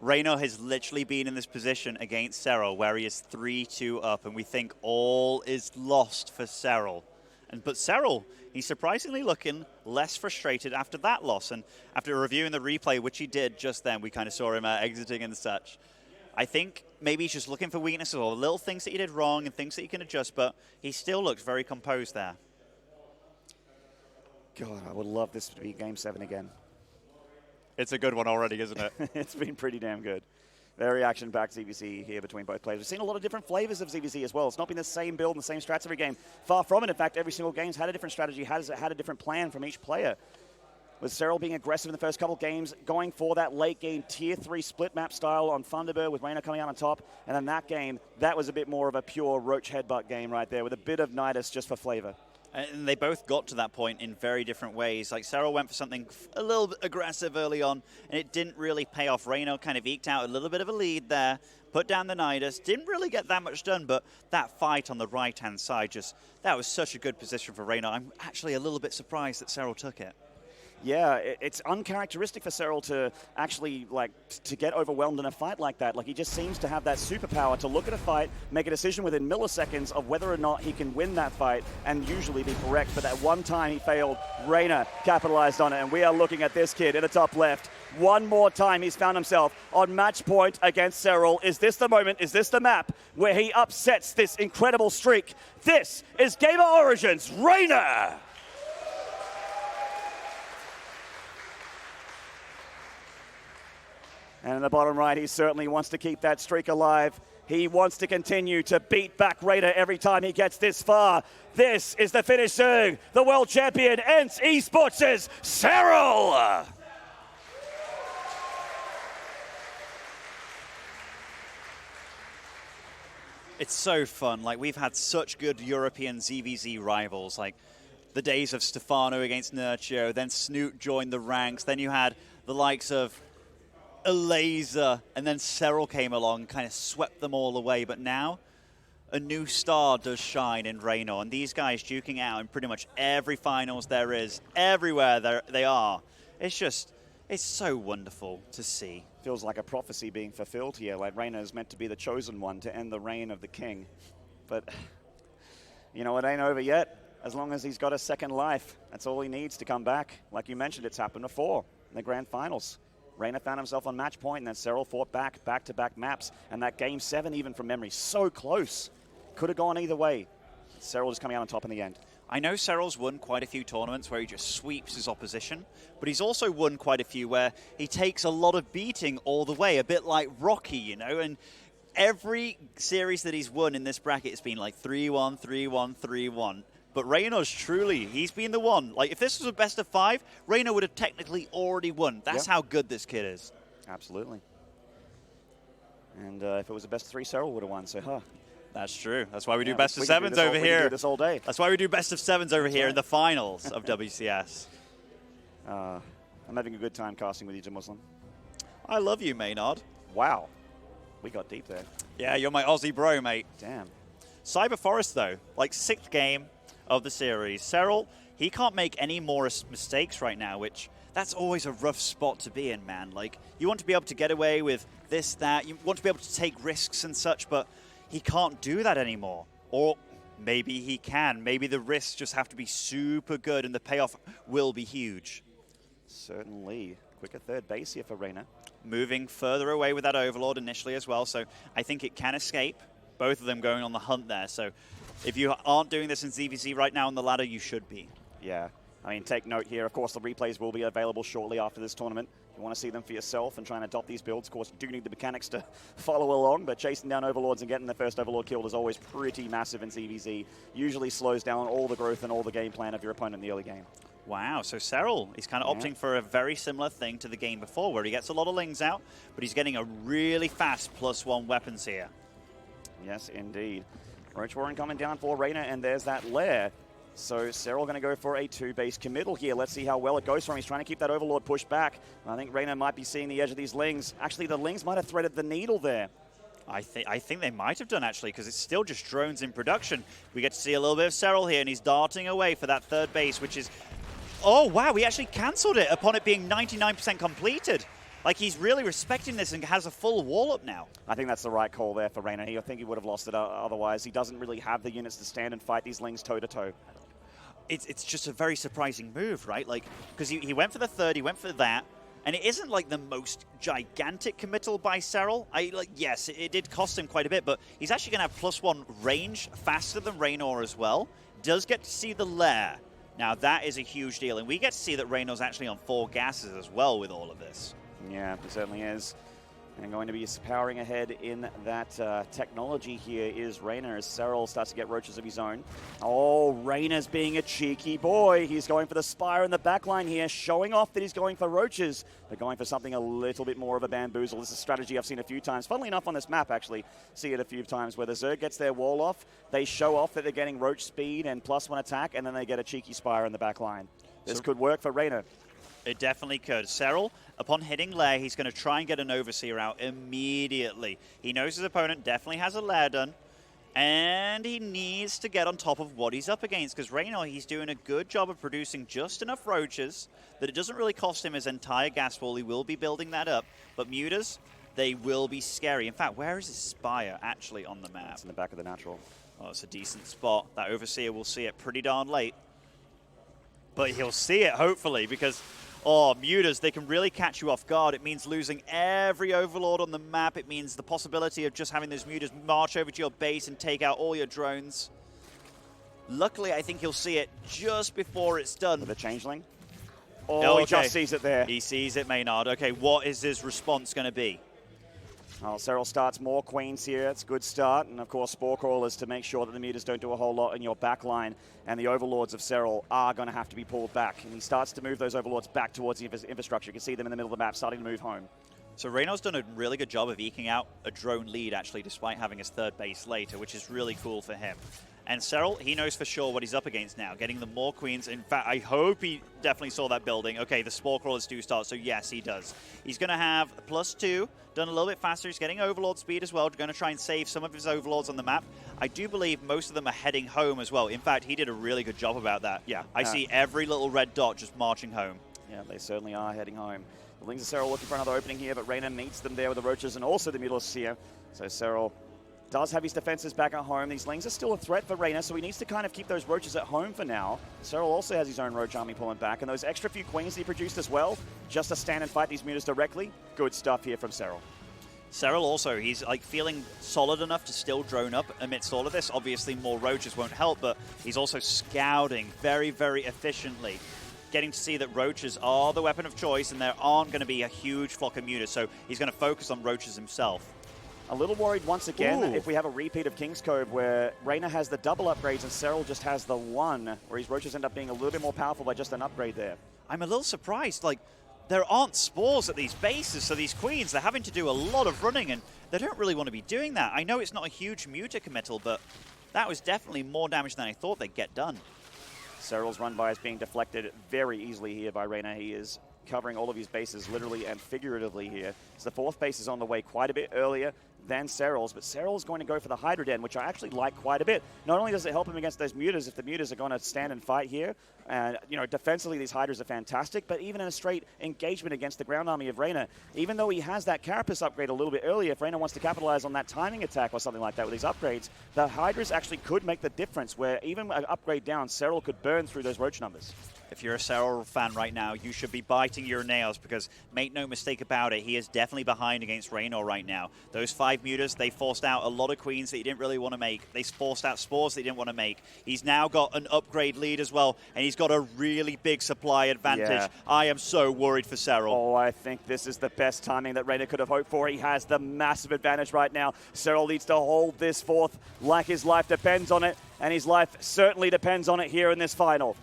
Reynor has literally been in this position against Serral where he is 3-2 up, and we think all is lost for Serral. But Serral, he's surprisingly looking less frustrated after that loss. And after reviewing the replay, which he did just then, we kind of saw him exiting and such. I think maybe he's just looking for weaknesses or little things that he did wrong and things that he can adjust, but he still looks very composed there. God, I would love this to be Game 7 again. It's a good one already, isn't it? It's been pretty damn good. Very action-packed ZvZ here between both players. We've seen a lot of different flavors of ZvZ as well. It's not been the same build and the same strats every game. Far from it. In fact, every single game's had a different strategy, has had a different plan from each player. With Serral being aggressive in the first couple of games, going for that late game Tier 3 split map style on Thunderbird with Reynor coming out on top. And then that game, that was a bit more of a pure roach headbutt game right there with a bit of Nidus just for flavor. And they both got to that point in very different ways. Like, Serral went for something a little bit aggressive early on, and it didn't really pay off. Reynor kind of eked out a little bit of a lead there, put down the Nidus, didn't really get that much done, but that fight on the right-hand side, that was such a good position for Reynor. I'm actually a little bit surprised that Serral took it. Yeah, it's uncharacteristic for Serral to actually, to get overwhelmed in a fight like that. Like, he just seems to have that superpower to look at a fight, make a decision within milliseconds of whether or not he can win that fight, and usually be correct. But that one time he failed, Reynor capitalized on it, and we are looking at this kid in the top left. One more time he's found himself on match point against Serral. Is this the moment, is this the map where he upsets this incredible streak? This is Gamer Origins, Reynor! And in the bottom right, he certainly wants to keep that streak alive. He wants to continue to beat back Reynor every time he gets this far. This is the finish soon. The world champion, ENCE Esports' Serral! It's so fun. Like, we've had such good European ZvZ rivals, like the days of Stefano against Nurcio, then Snoot joined the ranks, then you had the likes of Laser, and then Serral came along, kind of swept them all away. But now, a new star does shine in Reynor, and these guys duking out in pretty much every finals there is, everywhere they are. It's so wonderful to see. Feels like a prophecy being fulfilled here, like Reynor is meant to be the chosen one to end the reign of the king. But, you know, it ain't over yet. As long as he's got a second life, that's all he needs to come back. Like you mentioned, it's happened before in the grand finals. Reynor found himself on match point, and then Serral fought back-to-back maps. And that Game 7, even from memory, so close. Could have gone either way. Serral just coming out on top in the end. I know Serral's won quite a few tournaments where he just sweeps his opposition, but he's also won quite a few where he takes a lot of beating all the way, a bit like Rocky, you know? And every series that he's won in this bracket has been like 3-1, 3-1, 3-1. But Reynor's he's been the one. Like, if this was a best of 5, Reynor would have technically already won. That's how good this kid is. Absolutely. And if it was a best of 3, Serral would have won, so, That's true. That's why we do best of 7s over here. We can do this all day. That's why we do best of 7s over here in the finals of WCS. I'm having a good time casting with you, Jim Muslim. I love you, Maynard. Wow. We got deep there. Yeah, you're my Aussie bro, mate. Damn. Cyber Forest, though, like 6th game of the series. Serral, he can't make any more mistakes right now, which that's always a rough spot to be in, man. Like, you want to be able to get away with this, that. You want to be able to take risks and such, but he can't do that anymore. Or maybe he can. Maybe the risks just have to be super good and the payoff will be huge. Certainly. Quicker third base here for Reynor. Moving further away with that Overlord initially as well, so I think it can escape. Both of them going on the hunt there, so if you aren't doing this in ZvZ right now on the ladder, you should be. Yeah. I mean, take note here, of course, the replays will be available shortly after this tournament. If you want to see them for yourself and try and adopt these builds, of course, you do need the mechanics to follow along, but chasing down Overlords and getting the first Overlord killed is always pretty massive in ZvZ. Usually slows down all the growth and all the game plan of your opponent in the early game. Wow, so Serral is kind of opting for a very similar thing to the game before, where he gets a lot of lings out, but he's getting a really fast +1 weapons here. Yes, indeed. Roach Warren coming down for Reynor, and there's that lair. So Serral going to go for a 2-base committal here. Let's see how well it goes for him. He's trying to keep that Overlord pushed back. I think Reynor might be seeing the edge of these lings. Actually, the lings might have threaded the needle there. I think they might have done, actually, because it's still just drones in production. We get to see a little bit of Serral here, and he's darting away for that third base, which is... Oh, wow, he actually cancelled it upon it being 99% completed. Like, he's really respecting this and has a full wall up now. I think that's the right call there for Reynor. I think he would have lost it otherwise. He doesn't really have the units to stand and fight these lings toe-to-toe. It's just a very surprising move, right? Like, because he went for the third, he went for that, and it isn't like the most gigantic committal by Serral. Yes, it did cost him quite a bit, but he's actually going to have +1 range faster than Reynor as well. Does get to see the lair. Now, that is a huge deal, and we get to see that Reynor's actually on 4 gases as well with all of this. Yeah, it certainly is. And going to be powering ahead in that technology here is Reynor as Serral starts to get roaches of his own. Oh, Reynor's being a cheeky boy. He's going for the Spire in the backline here, showing off that he's going for roaches, but going for something a little bit more of a bamboozle. This is a strategy I've seen a few times. Funnily enough, on this map, actually, see it a few times where the Zerg gets their wall off, they show off that they're getting roach speed and +1 attack, and then they get a cheeky Spire in the backline. This could work for Reynor. It definitely could. Serral, upon hitting lair, he's going to try and get an Overseer out immediately. He knows his opponent definitely has a lair done, and he needs to get on top of what he's up against, because Reynor, he's doing a good job of producing just enough roaches that it doesn't really cost him his entire gas wall. He will be building that up, but mutas, they will be scary. In fact, where is his Spire actually on the map? It's in the back of the natural. Oh, it's a decent spot. That Overseer will see it pretty darn late. But he'll see it, hopefully, because... Oh, mutas, they can really catch you off guard. It means losing every Overlord on the map. It means the possibility of just having those mutas march over to your base and take out all your drones. Luckily, I think he'll see it just before it's done. With a changeling? Oh, he just sees it there. He sees it, Maynard. Okay, what is his response going to be? Well, Serral starts more queens here. It's a good start. And, of course, Spore Crawlers to make sure that the mutas don't do a whole lot in your back line. And the Overlords of Serral are going to have to be pulled back. And he starts to move those Overlords back towards the infrastructure. You can see them in the middle of the map starting to move home. So Reynor's done a really good job of eking out a drone lead, actually, despite having his third base later, which is really cool for him. And Serral, he knows for sure what he's up against now, getting the more queens. In fact, I hope he definitely saw that building. Okay, the Spore Crawlers do start, so yes, he does. He's going to have +2, done a little bit faster. He's getting Overlord speed as well, going to try and save some of his Overlords on the map. I do believe most of them are heading home as well. In fact, he did a really good job about that. Yeah. I see every little red dot just marching home. Yeah, they certainly are heading home. The Lings of Serral looking for another opening here, but Reynor meets them there with the roaches and also the Mutalists here. So Serral does have his defenses back at home. These Lings are still a threat for Reynor, so he needs to kind of keep those roaches at home for now. Serral also has his own roach army pulling back, and those extra few queens he produced as well, just to stand and fight these mutas directly. Good stuff here from Serral. Serral also, he's like feeling solid enough to still drone up amidst all of this. Obviously, more roaches won't help, but he's also scouting very, very efficiently. Getting to see that roaches are the weapon of choice, and there aren't going to be a huge flock of mutas, so he's going to focus on roaches himself. A little worried once again if we have a repeat of King's Cove where Reynor has the double upgrades and Serral just has the one, where his roaches end up being a little bit more powerful by just an upgrade there. I'm a little surprised. Like, there aren't spores at these bases, so these queens, they're having to do a lot of running, and they don't really want to be doing that. I know it's not a huge muta committal, but that was definitely more damage than I thought they'd get done. Serral's run by is being deflected very easily here by Reynor. He is covering all of his bases literally and figuratively here. So the fourth base is on the way quite a bit earlier than Serral's, but Serral's going to go for the Hydra Den, which I actually like quite a bit. Not only does it help him against those mutas, if the mutas are going to stand and fight here, and defensively these Hydras are fantastic, but even in a straight engagement against the ground army of Reynor, even though he has that Carapace upgrade a little bit earlier, if Reynor wants to capitalize on that timing attack or something like that with these upgrades, the Hydras actually could make the difference, where even an upgrade down, Serral could burn through those roach numbers. If you're a Serral fan right now, you should be biting your nails, because make no mistake about it, he is definitely behind against Reynor right now. Those 5 5 mutas. They forced out a lot of queens that he didn't really want to make. They forced out spores that he didn't want to make. He's now got an upgrade lead as well, and he's got a really big supply advantage. Yeah. I am so worried for Serral. Oh, I think this is the best timing that Reynor could have hoped for. He has the massive advantage right now. Serral needs to hold this fourth like his life depends on it, and his life certainly depends on it here in this final.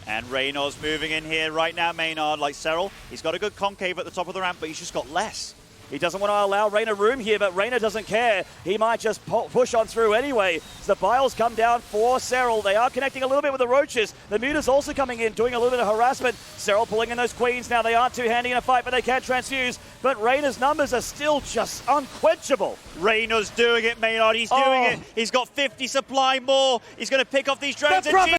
And Reynor's moving in here right now, Maynard, like Serral. He's got a good concave at the top of the ramp, but he's just got less. He doesn't want to allow Reynor room here, but Reynor doesn't care. He might just push on through anyway. So the Biles come down for Serral. They are connecting a little bit with the Roaches. The Muta's also coming in, doing a little bit of harassment. Serral pulling in those queens. Now they aren't too handy in a fight, but they can't transfuse. But Reynor's numbers are still just unquenchable. Reynor's doing it, Maynard. He's doing it. He's got 50 supply more. He's going to pick off these drones.